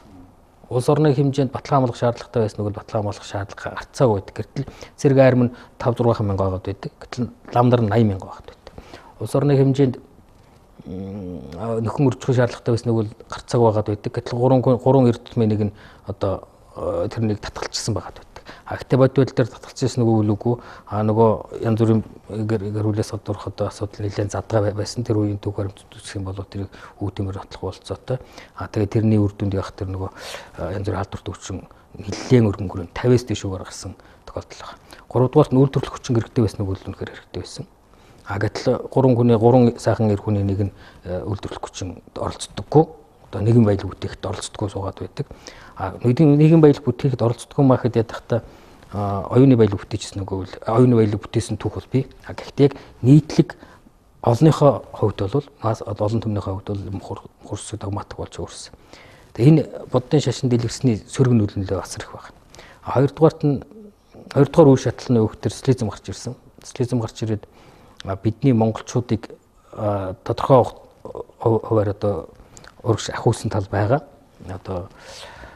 Улс орны хэмжээнд баталгаа амлах шаардлагатай байсан нэг баталгаа амлах шаардлага гарцаагүй байдаг. Гэтэл зэрэг арим нь 5-6 мянга байгаад байдаг. Гэтэл ламдар нь 80 мянга байгаад байдаг. Улс орны хэмжээнд нөхөн үржих шаардлагатай байсан нэг бол гарцаагүй байгаад байдаг. Гэтэл 3 эрдэмтний нэг нь одоо тэрнийг татгалцсан байгаад байдаг. Гэхдээ бодвол дээр татгалцсан үгүй нөгөө янз бүрийн гэрүүлээс одурах одоо асуудал нэлээд задгаа байсан. Тэр үеийн түүх баримт үзэх юм бол тэрийг үүдэмэр нотлох болцоотой. Тэгээд тэрний үр дүнд явах тэр нөгөө янз бүрийн халдварт өвчин нэлээд өргөнгөрөн 50-аас дээшүүгээр гарсан тохиолдол байна. 3-дугаарт нь үйлдвэрлэх хүчин хэрэгтэй байсан нэг үл үнэхээр хэрэгтэй байсан. Гэтэл 3 сайхан эр хүний нэг нь үйлдвэрлэх хүчин оролцдоггүй. Одоо нэгэн баялаг бүтээхэд оролцдоггүй суугаад байдаг. Нийгэм баялаг бүтээхэд оролцдоггүй махэд ядахта оюуны баялаг бүтээжсэн нөгөө оюуны баялаг бүтээсэн түүх бол бий. Гэхдээ яг нийтлэг олонныхоо хувьд бол олон төмнийхөө хувьд бол мухарс догматик болж өөрсөн. Тэгээ энэ буддын шашин дэлгэрсний сөрөг нөлөөлөл бас их байна. Хоёрдугаар үе шатлалны үеэр социализм гарч ирсэн. Социализм гарч ирээд бидний монголчуудыг тодорхой хуваар одоо урагш ахиулсан тал байгаа. Одоо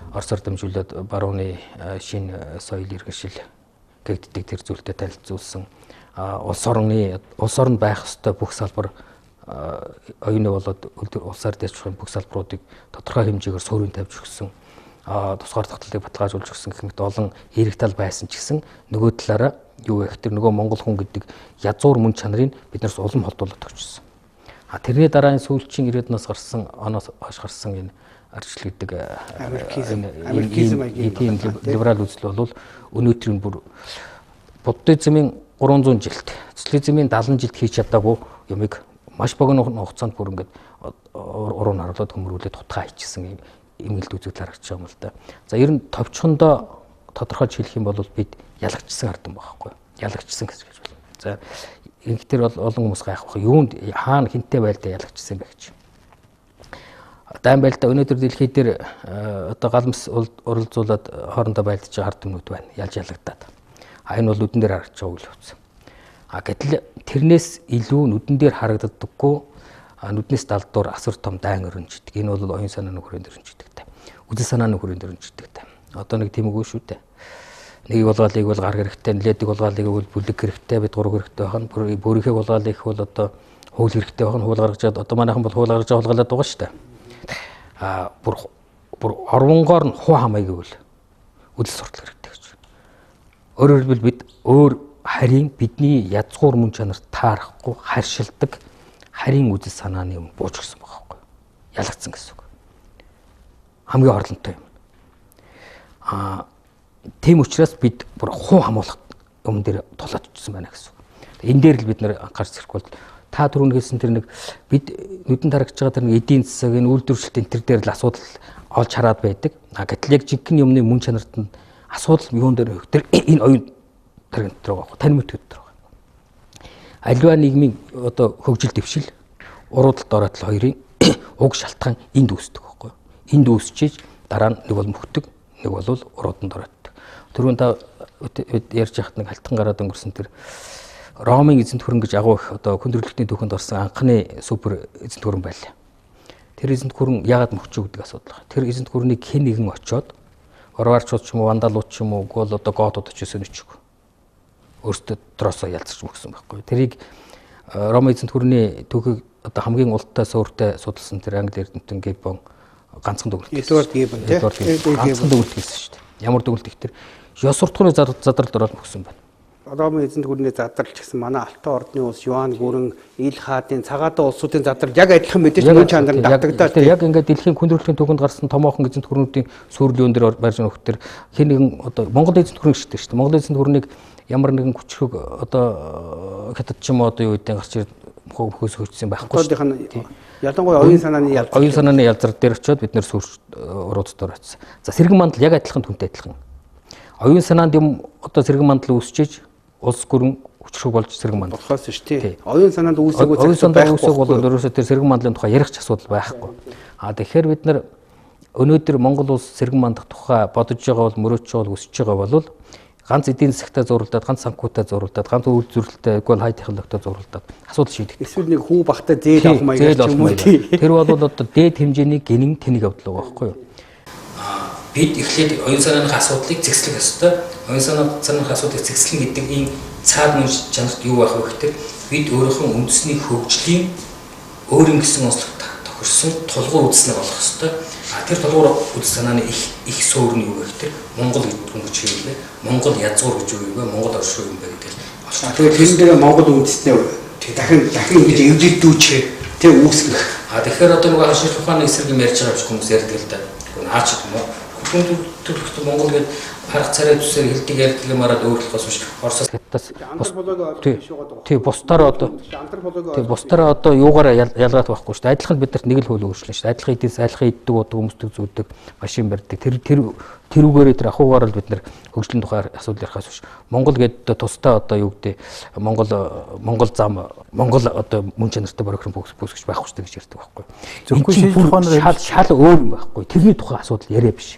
Оросоор дамжуулаад барууны шинэ соёл иргэншил гэгддэг тэр зүйлтэй танилцуулсан улс орнд байх ёстой бүх салбар оюуны болоод улсаар дэвших бүх салбаруудыг тодорхой хэмжээгээр суурин тавьж өгсөн тусгаар тогтолтыг баталгаажуулж өгсөн гэх мэт олон эерэг тал байсан ч гэсэн нөгөө талаараа юу вэ гэхээр нөгөө монгол хүн гэдэг язгуур мөн чанарыг биднээс улам холдуулаад өгчсөн. Тэрний дараа энэ сүүлчийн 90-ад гарсан оноос хойш гарсан энэ арчлал гэдэг америкизм либерал үзэл бол өнөөдрийн бүр буддизмын 300 жилд социализмын 70 жилд хийж чадаагүй юмыг маш богино хугацаанд бүр ингээд уруу наруулаад хөмрүүлээд тутгаа хийчихсэн эмгэлд үзэгдэл харагдаж байгаа юм л да. За ер нь товчхондоо тодорхойж хэлэх юм бол бид ялагчсан хардсан байхгүй. Ялагчсан гэж байна. За ингэхтэр бол олон хүмүүс гайхах байх. Юунд хаана хинтээ байлдаа ялагчсан бэ гэж. Дайм байлдаа өнөөдөр дэлхий дээр одоо галмс уралзуулаад хоорондоо байлдаж байгаа ард түмнүүд байна. Ялж ялагдаад. Энэ бол нүдэн дээр харагдаж байгаа үйл явц. Гэтэл тэрнээс илүү нүдэн дээр харагддаггүй нүднээс далдуур асар том дайн өрнжидэг. Энэ бол оюун санааны хүрээнд өрнжидэгтэй. Үзэл санааны хүрээнд өрнжидэгтэй. Одоо нэг тийм үгүй шүү дээ. Нэг болгоалыг бол гар хэрэгтэй, нэлээдэг болгоалыг бол бүлэг хэрэгтэй, бид гурав хэрэгтэй байна. Бүрийнхээ болгоалыг их бол одоо хуул хэрэгтэй байна. Хуул гаргажаад одоо манайхан бол хуул гаргаж хулгалаад байгаа шүү дээ. Бүр орвонгоор нь хуу хамаагүй бол үдэл суртал хэрэгтэй гэж. Өөрөөр хэлбэл бид өөр харийн бидний язгуур мөн чанарт таарахгүй харшилдаг харийн үдэл санааны юм бууж гисэн байгаа байхгүй. Ялгцсан гэсэн үг. Хамгийн орлонтой юм. Тийм учраас бид бүр хуу хамуулах юм дээр тулаад очсон байна гэсэн үг. Энэ дээр л бид нэр анхаарч зэрэг бол та түрүүн хэлсэн тэр нэг бид нүдэнд харагдж байгаа тэр нэг эдийн засаг энэ үйлдвэрчлэлт энэ төр дээр л асуудал олж хараад байдаг. Гэтэл яг жинхэнэ юмны мөн чанарт нь асуудал юун дээр өгөх тэр энэ оюун тэр дотор байгаа. Тань мэт дотор байгаа. Аливаа нийгмийн одоо хөгжил дэвшил уруудалд ороод л хоёрын уг шалтгаан энд үүсдэг байхгүй. Энд үүсчиж дараа нь нэг бол мөхдөг, нэг бол урууданд ороод. Түрүүн та ярьж яхад нэг халтхан гараад өнгөрсөн тэр Ромын эзэнт хөрөн гэж агуу их одоо хүндрэлтний түүхэнд орсон анхны супер эзэнт хөрөн байлаа. Тэр эзэнт хөрөн яагаад мөчөө гэдэг асуудал байна. Тэр эзэнт хөрөнийг хэн нэгэн очоод орваарчууд ч юм уу, вандалууд ч юм уу, гол одоо готууд ч өсөө нүчг. Өөртөө дроосоо ялцарч мөксөн байхгүй. Тэрийг Ром эзэнт хөрөний түүхийг одоо хамгийн улттай суурьтай судалсан тэр Англи эрдэмтэн Гиббон ганцхан дүгнэлт. Эдвард Гиббон тийм. Ганцхан дүгнэлт хийсэн шүү дээ. Ямар дүгнэлт ихтэй ёс суртахууны задралд ороод мөксөн байна. Ромын эзэнт хөрөний задрал ч гэсэн манай Алтан ордны улс, Юан гүрэн, Ил хаадын, цагаатаа улсуудын задрал яг адилхан мэдээж мөн чанар давтагдаад. Яг ингээд дэлхийн хүндрэлтийн түүхэнд гарсан томоохон эзэнт хөрнүүдийн сүрлөөн дээр барьж өгөхтөр хэн нэгэн одоо Монгол эзэнт хөрөн шүү дээ. Монгол эзэнт хөрөнийг ямар нэгэн хүчрэг одоо хятад ч юм уу одоо юу гэдэг гарч ирээд мөхөөс хөрчсөн байхгүй шүү. Ялангуяа оюун санааны ялзар дээр очиод бид нэр сүрч уруудтаар очсон. За сэргэн мандал яг адилхан түнтэй адилхан. Оюун санаанд юм одоо сэргэн мандал үүсчээж улс гүрэн хүчрэг болж сэргэн мандал. Болохоос шүү дээ. Оюун санаанд үүсээгөө оюун санаанд үүсэх бол ерөөсөө тэр сэргэн мандлын тухай ярих ч асуудал байхгүй. Тэгэхээр бид нар өнөөдөр Монгол улс сэргэн мандах тухай бодож байгаа бол мөрөөж байгаа бол өсөж байгаа бол ганц эдийн засагтай зуралдаад, ганц санхүүтэй зуралдаад, ганц үйл зөвлөлтөй, үгүй хай технологитой зуралдаад асуудал шийдэх. Эсвэл нэг хүү багтай зээл авах маягаар ч юм уу. Тэр бол одоо дээд хэмжээний гинэн тэнэг явдал байгаа байхгүй юу? Бид эхлээд оюун санааны асуудлыг зэгслэх ёстой. Оюун санааны асуудлыг зэгслэх гэдэг ийм цаад мөн чанарт юу байх вэ гэхээр бид өөрийнхөө үндэсний хөгжлийн өөрийн гэсэн онцлог тохирсон тулгуур үзснэ болох ёстой. Тэр тулгуур үзэх санааны их суурь нь юу вэ гэхээр Монгол гэдэг хүн гэж хэлээ. Монгол язгуур гэж юу вэ? Монгол оршуу юм бэ гэдэг. Тэгэхээр тэрэн дээр Монгол үндэсний дахин ингэж эвдэгдүүлчих тэг үүсгэх. Тэгэхээр одоо нэг оношлох ухааны эсрэг юм ярьж байгаа биш хүмүүс ярьдаг л да. Наач юм уу? Хүн Монгол гэдэг арга царай төсөөр хэлдэг ярьдаг юмараад өөрчлөхөөс биш Оросоос хятадас тий бусдаар одоо юугаараа ялгаад байхгүй шүү дээ. Адилхан бидэрт нэг л хөл өөрчлөн шүү дээ. Адилхан эдээс айлхан иддэг удаг өмсдөг зүүдэг машин барьдаг. Тэрүүгээрээ тэр ахуугаар л бид нар хөгжлийн тухай асуудал ярихаас биш. Монгол гэдэг тусдаа одоо юу гэдэг Монгол зам Монгол одоо мөн чанартай борохрон бүсгэж байхгүй шүү дээ гэж ярьдаг байхгүй. Зөвхөн шийдэх ухаанаар шал өөр юм байхгүй. Тэрний тухай асуудал яриа биш.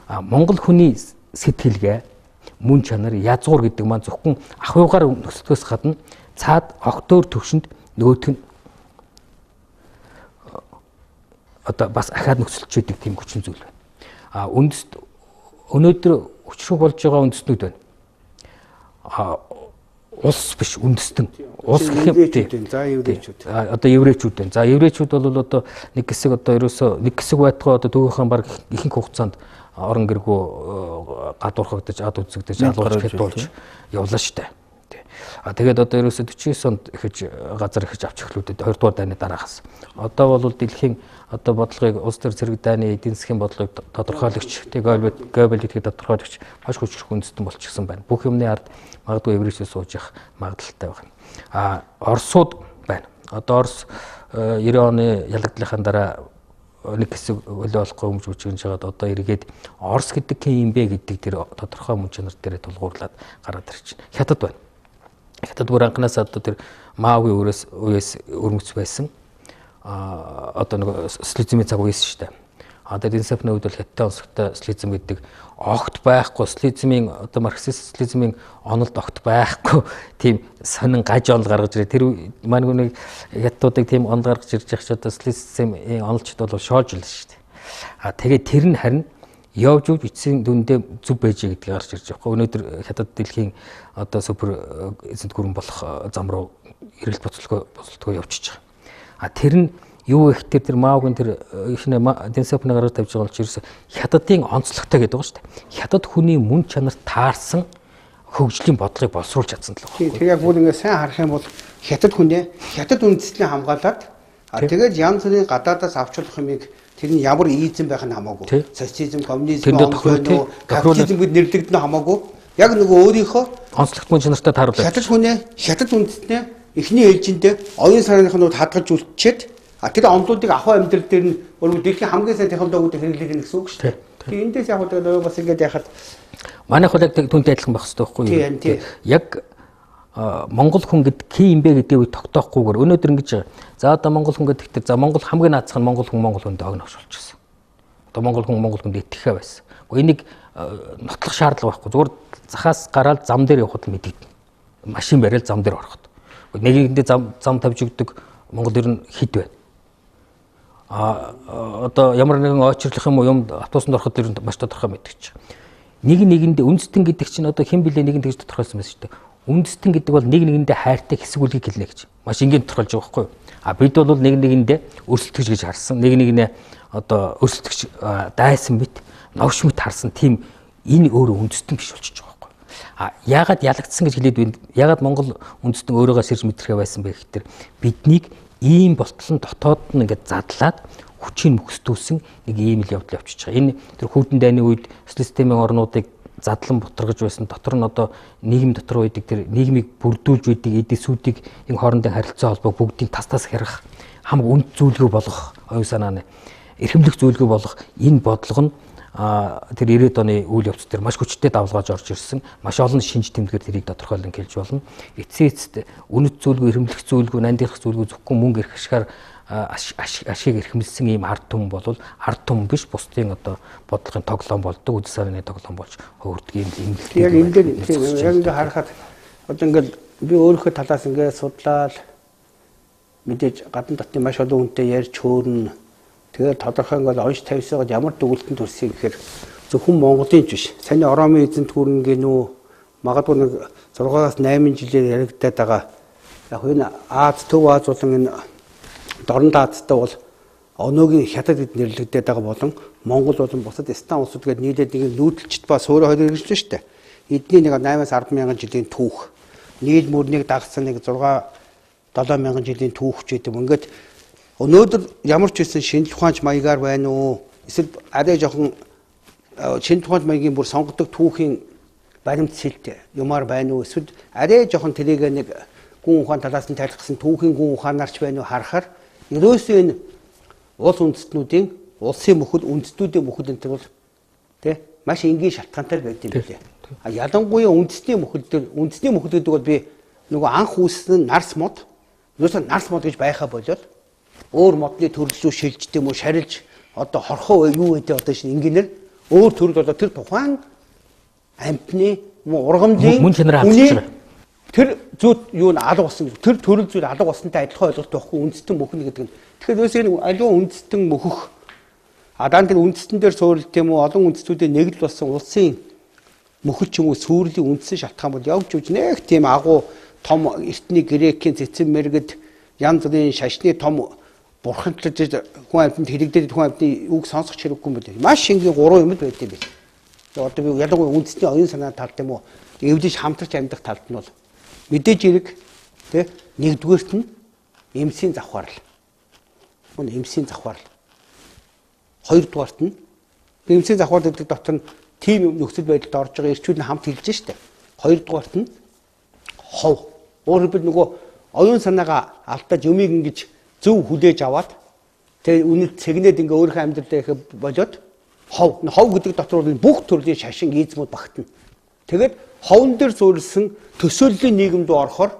Монгол хүний сэтгэлгээ мөн чанар язгуур гэдэг маань зөвхөн ахуйгаар нөхцөлтөөс гадна цаад огтоор төвшөнд нөгөөх нь одоо бас ахаад нөхцөлчөөдөг тийм хүчин зүйл байна. Өнөөдөр хүчрэг болж байгаа үндэстнүүд байна. Улс биш үндэстэн. Улс гэх юм. За еврейчүүд. Одоо еврейчүүд байна. За еврейчүүд бол одоо нэг хэсэг одоо ерөөсөө нэг хэсэг байтугай одоо түүхийнхэн баг ихэнх хугацаанд орон гэргүү гадуурхагдаж ад үзэгдэж алуурч хэтуулж явлаа штэ. Тэгээд одоо ерөөсө 49 онд ихэж газар ихэж авч эхлүүдэд 2 дугаар дайны дараагаас. Одоо бол дэлхийн одоо бодлогыг улс төр зэрэг дайны эдийн засгийн бодлогыг тодорхойлогч, глобал гэдгийг тодорхойлогч маш хүчрэх үндэстэн болчихсон байна. Бүх юмны ард магадгүй еврейчүүд сууж явах магадaltaй байна. Оросууд байна. Одоо Орос 90 оны ялагдлагын дараа нэг хэсэг өлөө болохгүй өмж үчгэж жагаад одоо эргээд Орос гэдэг юм бэ гэдэг тэр тодорхой мөн чанар дээр тулгуурлаад гараад ирж байна. Хятад байна. Хятад бүр анханаас одоо тэр Маогийн үеэс өрмөц байсан. Одоо нэг социализмын цаг үеэс шүү дээ. Одоо энэ сапны үед бол хятадын онцлогтой социализм гэдэг огт байхгүй, социализмын одоо марксист социализмын онолд огт байхгүй тийм сонин гаж онол гаргаж ирээ. Тэр маань нэг хятадуудыг тийм онол гаргаж ирж явах ч одоо социализмын онолчд бол шоолж л шүү дээ. Тэгээд тэр нь харин явж эцсийн дүндээ зүв байж гэдгийг гарч ирж байгаа. Өнөөдөр хятад дэлхийн одоо супер эзэнт гүрэн болох зам руу эргэлт боцолтгоо явчихж байгаа. Тэр нь юу ихтэй тэр Маогийн тэр ихнэ Денсапны гараар тавьж байгаа бол ерөөсө хятадын онцлогтой гэдэг байгаа шүү дээ. Хятад хүний мөн чанар таарсан хөгжлийн бодлогыг боловсруулж чадсан л байна. Тийм яг бүр ингээд сайн харах юм бол хятад хүнээ хятад үндэслэлийг хамгаалаад тэгээд янз бүрийн гадаадаас авчлах юмыг тэр нь ямар ийзэн байх нь хамаагүй. Социализм, коммунизм, капитализм гэд нэрлэгдэн хамаагүй. Яг нөгөө өөрийнхөө онцлогт мөн чанартай тааруулаад хятад хүнээ хятад үндэснээ эхний ээлжиндээ оюун санааныхнууд хадгалж үлдчихэд тэр онлуудыг ахуй амьдрал дээр нь өөрөөр дэлхийн хамгийн сайн технологиудыг хэрэглэх гэсэн үг шүү дээ. Тэгээ эндээс яг одоо бас ингэж яхад манайх бол яг түүнтэй адилхан байх хэрэгтэй байхгүй юу? Яг Монгол хүн гэдэг кий юм бэ гэдэг үе тогтоохгүйгээр өнөөдөр ингэж за одоо Монгол хүн гэдэг за Монгол хамгийн наацхан Монгол хүнд огногш болчихсон. Одоо Монгол хүнд итгэхэ байсан. Энийг нотлох шаардлага байхгүй. Зүгээр захаас гараад зам дээр явхад л мэдэгдэнэ. машин бариад зам дээр ороход. Нэгэндээ зам тавьж өгдөг Монгол ер нь хэд байна. Одоо ямар нэгэн очирлох юмд автобусанд ороход ер нь маш тодорхой мэдгэж. Нэгэндээ үндэстэн гэдэг чинь одоо хэн блэ нэгэн тэгж тодорхойлсон байсан шүү дээ. Үндэстэн гэдэг бол нэгэндээ хайртай хэсэг үлгийг хэлнэ гэж. Маш энгийн тодорхойлж байгаа байхгүй юу? Бид бол нэгэндээ өрсөлдөгч гэж харсан. Нэгнээ одоо өрсөлдөгч дайсан бит, новш мэт харсан тийм энэ өөрөө үндэстэн биш болчихж байгаа байхгүй юу? Яагаад ялагдсан гэж хэлээд байна? Яагаад Монгол үндэстэн өөрөөгөө сэрж мэдрэхэ байсан бэ гэхээр биднийг ийм болтол нь дотоод нь ингээд задлаад хүчийг мөхсдүүлсэн нэг ийм л явдал явчихж байгаа. Энэ тэр хүйтэн дайны үед социалистийн орнуудыг задлан бутаргаж байсан. Дотор нь одоо нийгэм дотор байдаг тэр нийгмийг бүрдүүлж байдаг эдисүүдийг энэ хоорондын харилцаа холбоог бүгдийг тас хэрах хамаг үнд зүйлгөө болгох оюун санааны эрхэмлэх зүйлгөө болгох энэ бодлого нь тэр 90-ад оны үйл явц дээр маш хүчтэй давлгааж орж ирсэн. Маш олон шинж тэмдгээр тэрийг тодорхойлон хэлж болно. Эцээст үнэт зүйлгүй, эрхэмлэх зүйлгүй, нандинах зүйлгүй зөвхөн мөнгө эрх ашгаар ашиг эрхэмлсэн ийм ард түмэн бол ард түмэн биш, бусдын одоо бодлогын тоглоом болдог, үйл санааны тоглоом болж хөөрдөг юм эмгэлтэй. Яг энэ дээр яг ингээ харахад одоо ингээ би өөрийнхөө талаас ингээ судлаад мэдээж гадна дотны маш олон хүнтэй ярьж хөөрнө. Тэгээд тодорхой ингээл онш тавьсаад ямар дүгэлтэн төрсөн гэхээр зөвхөн Монголын ч биш. Саяны Оромын эзэнт гүрэн гинүү магадгүй нэг 6-8 жилээр яригдаад байгаа. Яг энэ Аз Төв Аз болон энэ Дорн Азтай бол оноогийн хятад гэд нэрлэгдээд байгаа болон Монгол болон бусад Стан улсууд гээд нийлээд нэг нүүдэлчт ба суурь хоёр хэрэгжлээ шүү дээ. Эдний нэг 8-10 мянган жилийн түүх. Нийл мөрнийг дагсан нэг 6-7 мянган жилийн түүх ч гэдэг. Ингээд өнөөдөр ямар ч үсэн шинжлэх ухаанч маягаар байна уу? Эсвэл арай жоохон шинжлэх ухаанч маягийн бүр сонгодог түүхийн баримт сэлт юмар байна уу? Эсвэл арай жоохон тэрийг нэг гүн ухаан талаас нь тайлхсан түүхийн гүн ухаанаарч байна уу харахаар ерөөсөө энэ улс үндэстнүүдийн улсын мөхөл үндэстнүүдийн мөхөл энэ бол тий маш энгийн шалтгаантай байд юм билээ. Ялангуяа үндэсний мөхөл дээр үндэсний мөхөл гэдэг бол би нөгөө анх үүссэн нарс мод ерөөсөө нарс мод гэж байхаа болоод өөр модны төрлөө шилждэг юм уу шарилж одоо хорхоо юу гэдэг одоо шинэ энгийнээр өөр төрөл болоо тэр тухайн амтны ургамлын мөн чанараа хавчиж байгаа. Тэр зүуд юу н алга болсон тэр төрөл зүйл алга болсонтой адилхан ойлголт байхгүй үндэстэн мөхнө гэдэг нь. Тэгэхээр ерөөсөө энэ аливаа үндэстэн мөхөх даан тэр үндэстэн дээр суурилт юм уу олон үндэстнүүдийн нэгдэл болсон улсын мөхөл ч юм уу сүрлийн үндсэн шалтгаан бол явж үж нэг тийм агуу том эртний грекийн цэцэн мэргэд янз бүрийн шашны том бурханчлаж хүн амьтанд хэрэгдээд хүн амьтны үг сонсох хэрэггүй юм байна. Маш энгийн 3 юмд байд юм байна. Одоо би ялангуяа үндэсний оюун санаа талд юм уу эвдэж хамтарч амьдрах талд нь бол мэдээж хэрэг тий нэгдүгээрт нь эмсийн завхаарл. Мөн эмсийн завхаарл. Хоёрдугаарт нь эмсийн завхаарл гэдэг дотор нь тийм нөхцөл байдалд орж байгаа эрчүүд нь хамт хэлж штэ. Хоёрдугаарт нь хов. Өөрөөр хэлбэл нөгөө оюун санаагаа алдаж юмыг ингэж зөв хүлээж аваад тэгээ үнэт цэгнээд ингээ өөрийнхөө амьдралдаа их болоод хов гэдэг дотор бол бүх төрлийн шашин эзмүүд багтана. Тэгээд ховн дээр суурилсан төсөөллийн нийгэмд орохоор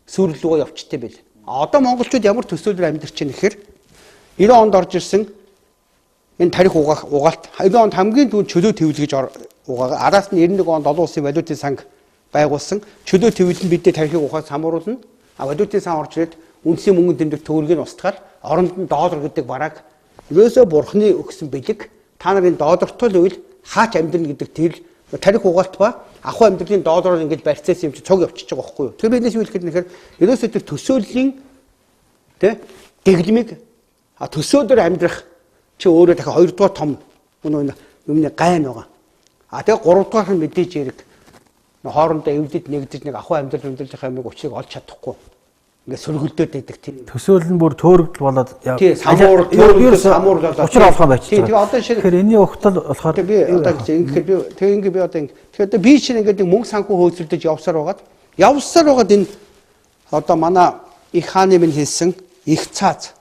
сүрэл рүү явчтай байл. Одоо монголчууд ямар төсөөлөөр амьдарч байна гэхээр 90 онд орж ирсэн энэ тарих угаалт 90 онд хамгийн түрүүнд чөлөө төвлөгөж угаагаа араас нь 91 онд олон улсын валютын санг байгуулсан чөлөө төвлөн бидний тарихыг ухаас хамруулна. Валютын сан орж ирээд үндсийн мөнгө тэмдэг төгрөгийг устгаад оронд нь доллар гэдэг бараг ерөөсөө бурхны өгсөн бэлэг та нарын доллартай л үйл хаач амьдрна гэдэг тэр тарих угаалт ба ахуй амьдралын доллараар ингэж барьцаасан юм чи цог явчихж байгаа байхгүй юу. Тэр биднээс юу хэлэхэд нэхэр ерөөсөө тэр төсөөллийн тэ дэглэмийг төсөөлөөр амьдрах чи өөрөө дахиад 2 дугаар том юмны гайн байгаа. Тэгээ 3 дугаар нь мэдээж хэрэг хоорондоо эвдэд нэгдэж нэг ахуй амьдрал амьдарч байгаа юмыг учрыг олж чадахгүй. Ингээ сөргөлдөөд байдаг тийм. Төсөөлөл нь бүр төөрөгдөл болоод самуурлаад учир олгоо байчихсан. Тэгээ одоо шинэ тэгэхээр энэний ухтал болохоор би одоо ингээ би одоо тэгэхээр би чинь ингээ нэг мөнгө санхүү хөөцөлдөж явсаар байгаад энэ одоо манай их хааны минь хэлсэн их цааз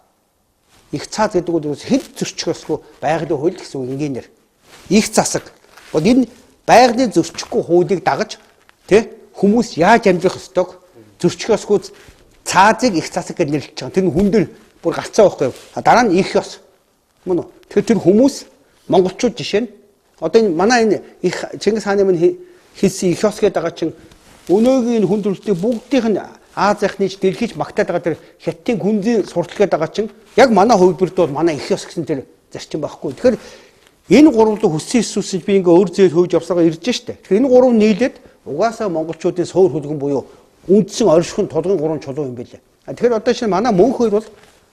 гэдэг нь хэд зөрчихөөсгүй байгалийн хууль гэсэн үг энгийнээр их засаг. Вот энэ байгалийн зөрчихгүй хуулийг дагаж тий хүмүүс яаж амьдрах ёстойг зөрчихөөсгүй цаазыг их засаг гэж нэрлэж байгаа. Тэр нь хүн дээр бүр гарцаа байхгүй юу? Дараа нь их ёс. Мөн үү? Тэгэхээр тэр хүмүүс монголчууд жишээ нь одоо энэ манай энэ их Чингис хааны минь хийсэн их ёс гэдэг байгаа чинь өнөөгийн хүн төрөлтийг бүгдийнх нь Аз захныг дэлхийд магтаад байгаа тэр хятадын хүнзийн сурталчилгаад байгаа чинь яг манай хувьд бол манай их ёс гэсэн тэр зарчим байхгүй. Тэгэхээр энэ гурвыг хүссэн Иесус би ингээ өөр зээл хөөж явсараа ирж штэ. Тэгэхээр энэ гурав нийлээд угаасаа монголчуудын суур хөлгөн буюу үндсэн оршихын толгойн гурван чулуу юм байлээ. Тэгэхээр одоо шинэ манай мөнх хоёр бол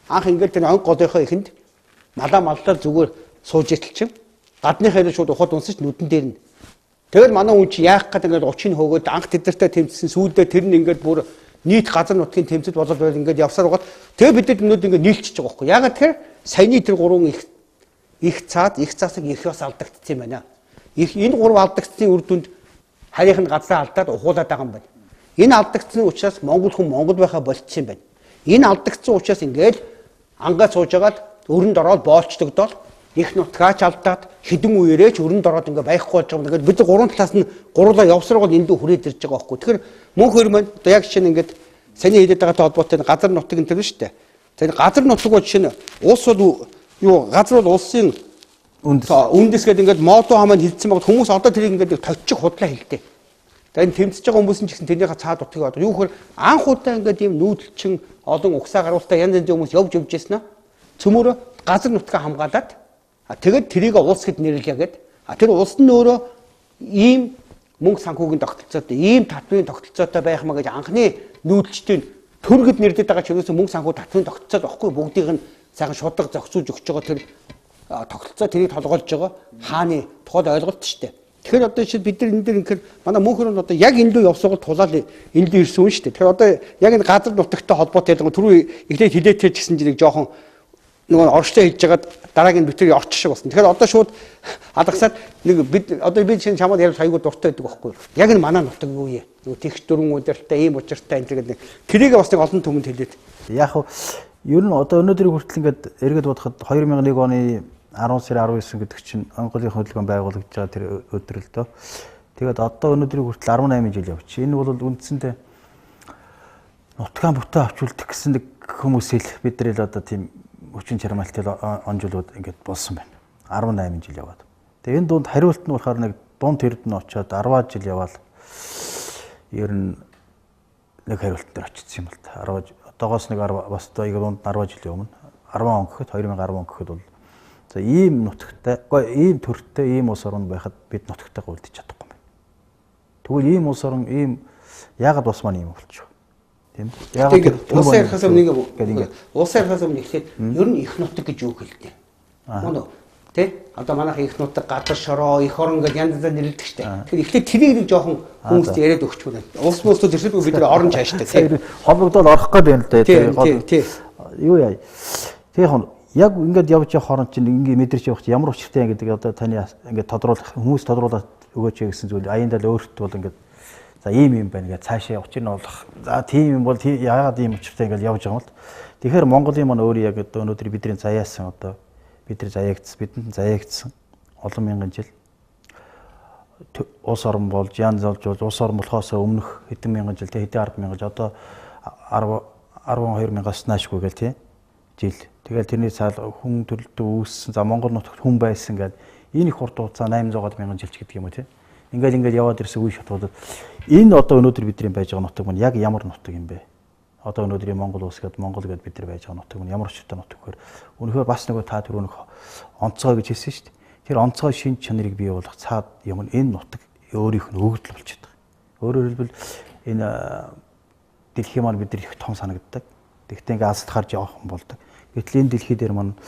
анх ингээд тэр онг голынхоо ихэнд маллаар зүгээр сууж итэлчин гадныхаа шууд ухаад унсаж нүдэн дээр нь. Тэгэл манай хүн чи яах гэдэг ингээд учиг хөөгөөд анх тэдэртээ тэмцсэн сүүлдээ тэр нь ингээд бүр нийт газар нутгийн тэмцэд болоод байл ингээд явсаар байгаа. Тэгээ бид нар ингээд нийлчихэж байгаа байхгүй. Ягаад тэгэхээр саяны тэр гурван их цаасыг их ёс алдагдсан юм байна. Энэ гурав алдагдсны үр дүнд харийнх нь газраа алдаад ухуулаад байгаа юм байна. Энэ алдагдсны учраас монгол хүн монгол байхаа болчихсон юм байна. Энэ алдагдсан учраас ингээд ангаа сууж агаад өрөнд ороод боолчдогдоод их нутгаач алдаад хідэн үерээч өрөнд ороод ингээд байхгүй болж байгаа юм. Ингээд бид гурван талаас нь гурлаа явсаргал эндүү хүрээд ирж байгаа байхгүй. Тэгэхээр мөнх хоёр маань одоо яг жишээ нь ингээд саний хэлээд байгаатай холбоотой газар нутаг энэ төр шүү дээ. Тэгэхээр газар нутаг бол жишээ нь улс бол юу газар бол улсын үндэс гэдэг ингээд мото хамаанд хилцсэн байгаа хүмүүс одоо тэрийг ингээд товчих худлаа хэлдэг. Тэгээд тэмцэж байгаа хүмүүс нь ч гэсэн тэрнийхээ цаад утгыг одоо юу гэхээр анх удаа ингээд ийм нүүдэлчин олон угсаа гаруултаа янз янзын хүмүүс явж байсан аа. Цөмөрө газар нутгаа хамгаалаад тэгээд тэрийг улс гэд нэрлэе гэд. Тэр улс нь өөрөө ийм мөнгө санхүүгийн тогтолцоотой, ийм татврын тогтолцоотой байх маа гэж анхны нүүдэлчдийн төрөд нэрлэдэг байгаа ч юусэн мөнгө санхүү татврын тогтолцоо байхгүй бүгдийг нь сайхан шударга зохицуулж өгч байгаа тэр тогтолцоо тэрийг толгойлж байгаа хааны тухайд ойлголт шүү дээ. Тэгэхээр одоо жишээ бид нар энэ дээр инхээр манай мөнхөр нь одоо яг энэ лөө явсгал тулаал энэ лөө ирсэн шүү дээ. Тэгэхээр одоо яг энэ газар нутагтай холбоотой ялгаа түрүү эхлээд хилээтэй ч гэсэн зэрэг жоохон нөгөө орштой хийж жагаад дараагийн битэр орч шиг болсон. Тэгэхээр одоо шууд алгасаад нэг бид одоо би чинь чамд ярил хайгуу дуртай байдаг байхгүй юу? Яг энэ манай нутаг юу юм? Нөгөө тэгш дөрвөн удиртай ийм учиртай энэ гэдэг тэрийг бас нэг олон түмэнд хэлээд. Яг ер нь одоо өнөөдрийн хүртэл ингээд эргээд бодоход 2001 оны 10 сарын 19 гэдэг чинь онголын хөдөлгөөн байгуулагдж байгаа тэр өдөр л дөө. Тэгээд одоо өнөөдрийн хүртэл 18 жил явчих. Энэ бол үндсэндээ нутгаан бүтээ авчулдах гэсэн нэг хүмүүсэл бид нар л одоо тийм хүчин чармайлттай онжуулууд ингээд болсон байна. 18 жил яваад. Тэгээ энэ дунд хариулт нь болохоор нэг дунд тэрд нь очиод 10 жил яваад ер нь нэг хариулт дээр очсон юм л та. 10 одоогоос нэг 10 бас одоо яг дунд 10 жилийн өмнө 10 он гэхэд 2010 он гэхэд бол за ийм нутагтай, ийм төрттэй ийм улс орн байхад бид нутагтайгаа үлдэж чадахгүй байна. Тэгвэл ийм улс орн ийм яагаад бас маань ийм болчих вэ? Тийм. Яг улсын ярихаас өмнө улсын ярихаас өмнө ихлээр ер нь их нутаг гэж юу хэлдэг. Мөн үү? Тэ? Одоо манайх их нутаг, гадар шороо, их орн гэж янз янзаар нэрлэдэг штэ. Тэгэхээр ихлээр тэрийг нэг жоохон хүмүүст яриад өгч байна. Улс мөстөд тэрсэлгүй бид нэр орон цааштай тийм. Холбогдоод орох гээд байна л да. Тийм. Юу яа. Тэгэхээр яг ингээд явж явах хооронд чинь ингээд мэдэрч явах чинь ямар учиртай юм гэдэг одоо таны ингээд тодруулах хүмүүс тодруулаад өгөөч гэсэн зүйл аяндаа л өөрт бол ингээд за ийм юм байна гэж цаашаа явах чинь болох. За тийм юм бол яагаад ийм учиртай ингээд явж байгаа юм бол тэгэхээр Монголын маань өөрөө яг одоо өнөөдөр бидний заяасан одоо бидний бидэнд заяагдсан олон мянган жил улс орн болж янз болж улс орн болохоос өмнөх хэдэн мянган жил хэдэн 10 мянган жил одоо 12 мянгаас наашгүй гэл тийм жил. Тэгэл тэрний цаал хүн төрөлтөө үүссэн. За Монгол нутагт хүн байсан гэдэг энэ их урт хугацаа 800 мянган жил ч гэдэг юм уу тийм. Ингээл яваад ирсэн үе шатуудад энэ одоо өнөөдөр бидний байж байгаа нутаг маань яг ямар нутаг юм бэ? Одоо өнөөдрийн Монгол улс гэдэг Монгол гэдээ бид нар байж байгаа нутаг маань ямар учиртай нутаг вэ? Өнөхөр бас нөгөө та түрүү нэг онцгой гэж хэлсэн шүү дээ. Тэр онцгой шин чанарыг бий болгох цаад юм энэ нутаг өөрийнх нь өгөгдөл болчиход байгаа. Өөрөөр хэлбэл энэ дэлхийн маань бид нар их том санагддаг. Тэгтээ ингээ алсад харж явах юм болдог. Гэтэл энэ дэлхий дээр маань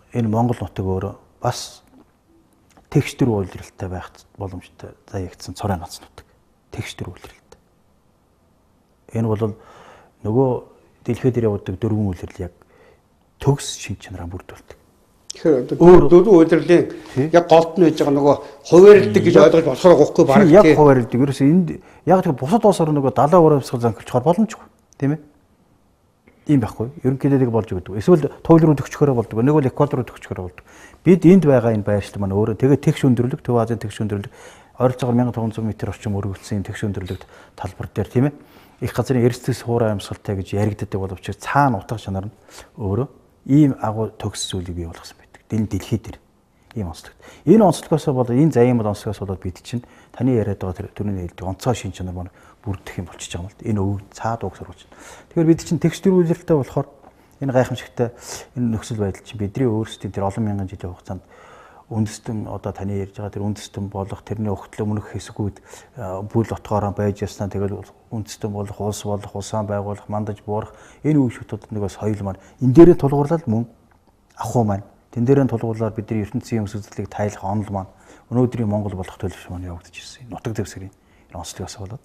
энэ Монгол нутаг өөрөө бас текстур үйлрэлттэй байх боломжтой заягдсан цорын ганц нутаг. Текстур үйлрэлт. Энэ бол нөгөө дэлхий дээр явдаг дөрвөн үйлрэл яг төгс шин чанараа бүрдүүлдэг. Тэгэхээр дөрвөн үйлрэлийн яг голд нь байж байгаа нөгөө хуваарилдаг гэж ойлгож болохоор гохгүй баг тийм. Яг хуваарилдаг. Ерөөсөө энд яг тэр бусад улс орн нөгөө 70% хувьсгал занхилчаар боломжгүй. Тийм ээ? Ийм байхгүй. Ерөнхийдөө болж өгдөг. Эсвэл туйл руу төгчхөрөө болдог. Нэг бол эквадор руу төгчхөрөө болдог. Бид энд байгаа энэ байршлаг маань өөрөө тэгээ тэгш өндөрлөг, Төв Азийн тэгш өндөрлөг ойролцоогоор 1500 м орчим өргөгдсөн тэгш өндөрлөгт талбар дээр тийм ээ. Их газрын эрсдэл суурай амьсгалтай гэж яригддаг боловч цаана утга чанар нь өөрөө ийм агуу төгс зүйлийг бий болгосон байдаг. Энэ дэлхий дээр ийм онцлог. Энэ онцлогоос болоод энэ заяамд онцлогоос болоод бид чинь таны яриад байгаа тэр түрүүний хэлдэг онцгой шин чанар маань бүрдэх юм болчихж байгаа юм л. Энэ үг цаад үг сурвалж. Тэгэхээр бид чинь текстурүүлэлттэй болохоор энэ гайхамшигтай энэ нөхцөл байдал чинь бидний өөрсдийн тэр олон мянган жилийн хугацаанд үндэстэн одоо таны ярьж байгаа тэр үндэстэн болох тэрний өгтлөө өмнөх хэсгүүд бүл отгоороо байж яснаа тэгэл үндэстэн болох улс болох улсаан байгуулах мандаж буурах энэ үе шүтүүд нэг соёл маань энэ дээрээ тулгуурлал мөн ахуй маань тэн дээрээ тулгуурлаар бидний ертөнцийн өмс үзлийг тайлах онол маань өнөөдрийн Монгол болох төлөвш маань явагдаж ирсэн. Нутаг дэвсгэрийн онцлогоос болоод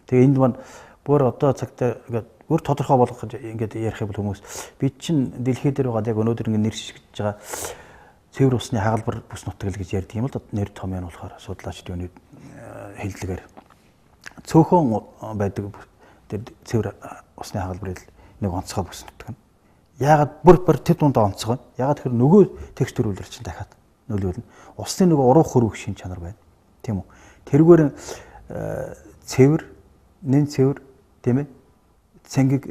тэгээ энд маань бүр одоо цагтаа ингээд өөр тодорхой болгох ингээд ярих юм бол хүмүүс бид чинь дэлхий дээр байгаа яг өнөөдөр ингээд нэр шишгэж байгаа цэвэр усны хагалбар бүс нутаг л гэж ярьдаг юм л нэр том юм болохоор судлаачдын хэллэгээр цөөхөн байдаг тэр цэвэр усны хагалбар нэг онцгой бүс нутаг нь. Яагаад бүр тэр дунд онцгой? Яагаад тэр нөгөө текстурүүлэр чинь дахиад нөлөөлнө. Усны нөгөө уруу хөрвөх шин чанар байна. Тийм үү? Тэргээр цэвэр, нэн цэвэр тийм ээ? Цэнгэг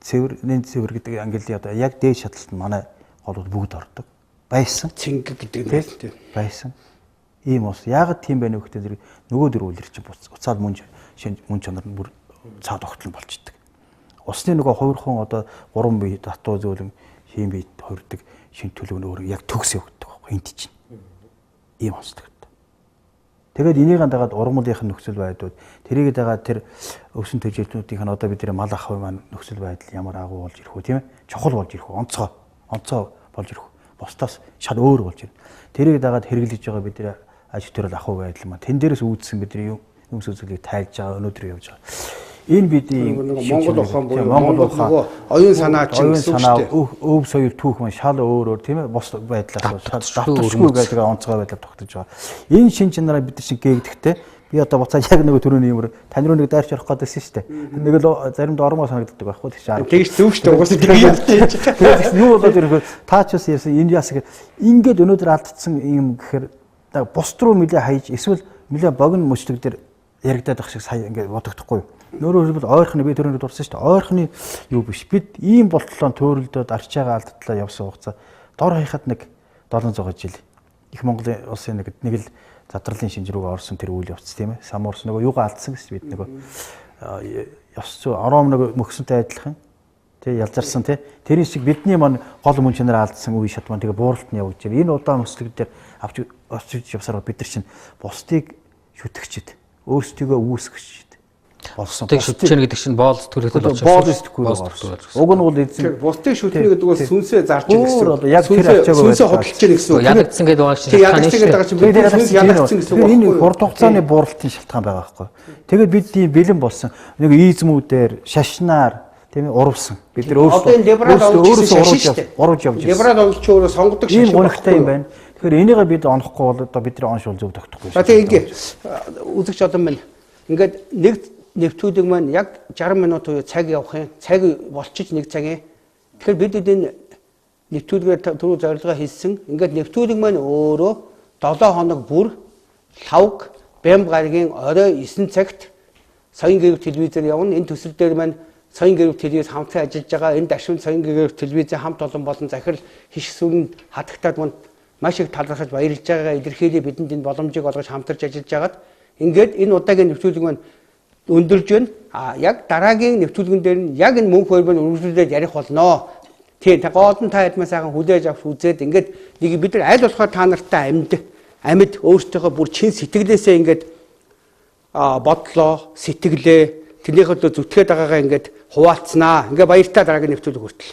цэвэр, нэн цэвэр гэдэг англи одоо яг дээд шатлалт нь манай голууд бүгд ордог. Байсан цэнгэг гэдэг тийм байсан. Ийм ус яагаад тийм байна вэ гэхдээ зэрэг нөгөө дөр үлэр чинь уцаад мөн чанар нь бүр цаад огтлон болчдөг. Усны нөгөө хувирхан одоо 3 бие татуу зөөлөн хийм бие хувирдаг шин төлөв нь өөр яг төгс явагддаг байхгүй энд чинь. Ийм усдаг. Тэгээд энийг дагаад ургамлынх нь нөхцөл байдлууд тэрийг дагаад тэр өвсөн төжилтнүүдийнх нь одоо бидний мал ах маань нөхцөл байдал ямар агуу болж ирэх үү тийм ээ? Чухал болж ирэх үү? Онцгой болж ирэх үү? Бусдаас шал өөр болж байна. Тэрийг дагаад хэрэглэж байгаа бидний аж төрөл ахуй байдал маань тэн дээрээс үүдсэн бидний юмс үзүүлгийг тайлж байгаа өнөөдөр явж байгаа. Энэ бидний Монгол ухаан буюу Монгол нөгөө оюун санаа чинь өв соёл түүх маань шал өөр тийм ээ бус байдлаас давтчихгүй гэдэг онцгой байдлаар тогтож байгаа. Энэ шин чанараа бид чинь гээгдэхтэй би одоо буцаа яг нөгөө төрөний юмэр тань руу нэг дайрч орох гэдсэн шүү дээ. Нэг л заримдаа ормоо санагддаг байхгүй тийм шүү. Тэгж зөв шүү дээ. Угаасаа тэгээд юу болоод ирэхээр таачаас ярьсан энэ яас ингээд өнөөдөр алдчихсан юм гэхээр бус руу нэлээ хаяж эсвэл нэлээ богино мөчлөг дээр яригадаад ах шиг сая ингээд бодогдохгүй. Нөрөөр хэлбэл ойрхны би төрөнд дурсан шүү дээ. Ойрхны юу биш. Бид ийм болтлоо төөрөлдөөд арчаагаа алдтлаа явсан хугацаа дор хаяхад нэг 700 жил их Монголын улсын нэг л задралын шинж рүүгээ орсон тэр үйл явц тийм ээ. Самуурс нөгөө юугаа алдсан гэж бид нөгөө ёс зүй ором нөгөө мөхсөнтэй адилхан тий ялзарсан тий тэрийн шиг бидний маань гол мөн чанараа алдсан үе шат маань тэгээ бууралт нь явж байна. Энэ удаан өслөг дээр авч явсараа бид нар чинь бусдыг шүтгэгчд өөрсдийгөө үүсгэгчд болсон. Бусдыг шүтэж яах гэдэг чинь боол зүтгүүлэхэд болж байна. Боол зүтгүүл болсон. Уг нь бол эзэн бусдыг шүтнэ гэдэг бол сүнсээ зарж байгаа гэсэн үг. Яг тэр ачаагаа сүнсээ хөдөлж байгаа гэсэн үг. Ядагдсан гэдэг байгаа чинь сүнс ядагдсан гэсэн үг. Энэ хурд хугацааны бууралтын шалтгаан байгаа байхгүй. Тэгээд бид ийм бэлэн болсон. Нэг ийзмүүдээр шашнаар тийм ээ урвсан. Бид нар өөрсдөө оруулж явж байна. Либерал онолч өөрөө сонгодог шашин багтай юм байна. Тэгэхээр энийгээ бид онохгүй бол одоо бидний оншуул зөв тогтохгүй. За тийм ингээ үзэгч олон маань ингээд нэг нэвтрүүлэг маань яг 60 минут уу цаг явах юм. Цаг болчих нэг цагийн. Тэгэхээр бид энэ нэвтрүүлгээр түрүү зорилгоо хийсэн. Ингээд нэвтрүүлэг маань өөрөө 7 хоног бүр лавг Бэм гарагийн орой 9 цагт соён гэрэг телевизээр явна. Энэ төсөл дээр маань соён гэрэг телевиз хамтсан ажиллаж байгаа. Энэ дашвын соён гэрэг телевизийн хамт олон болон захирал хиш сүрэн хатагтаад манд маш их талархаж баярлж байгаа. Илэрхийлээ бидэнд энэ боломжийг олгож хамтарч ажиллаж байгаад ингээд энэ удаагийн нэвтрүүлэг маань өндөрж байна. Яг дараагийн нэвтрүүлгэн дээр нь яг энэ мөнх хөрбөнд үргэлжлүүлээд ярих болно. Тийм гол нь та хэд сайхан хүлээж авч үзээд ингээд нэг бид нар аль болохоор та нартай амьд өөрсдийнхөө бүр чин сэтгэлээсээ ингээд бодлоо, сэтгэлээ тэрнийхээ зүтгээд байгаагаа ингээд хуваалцсанаа. Ингээд баяртай дараагийн нэвтрүүлэг хүртэл.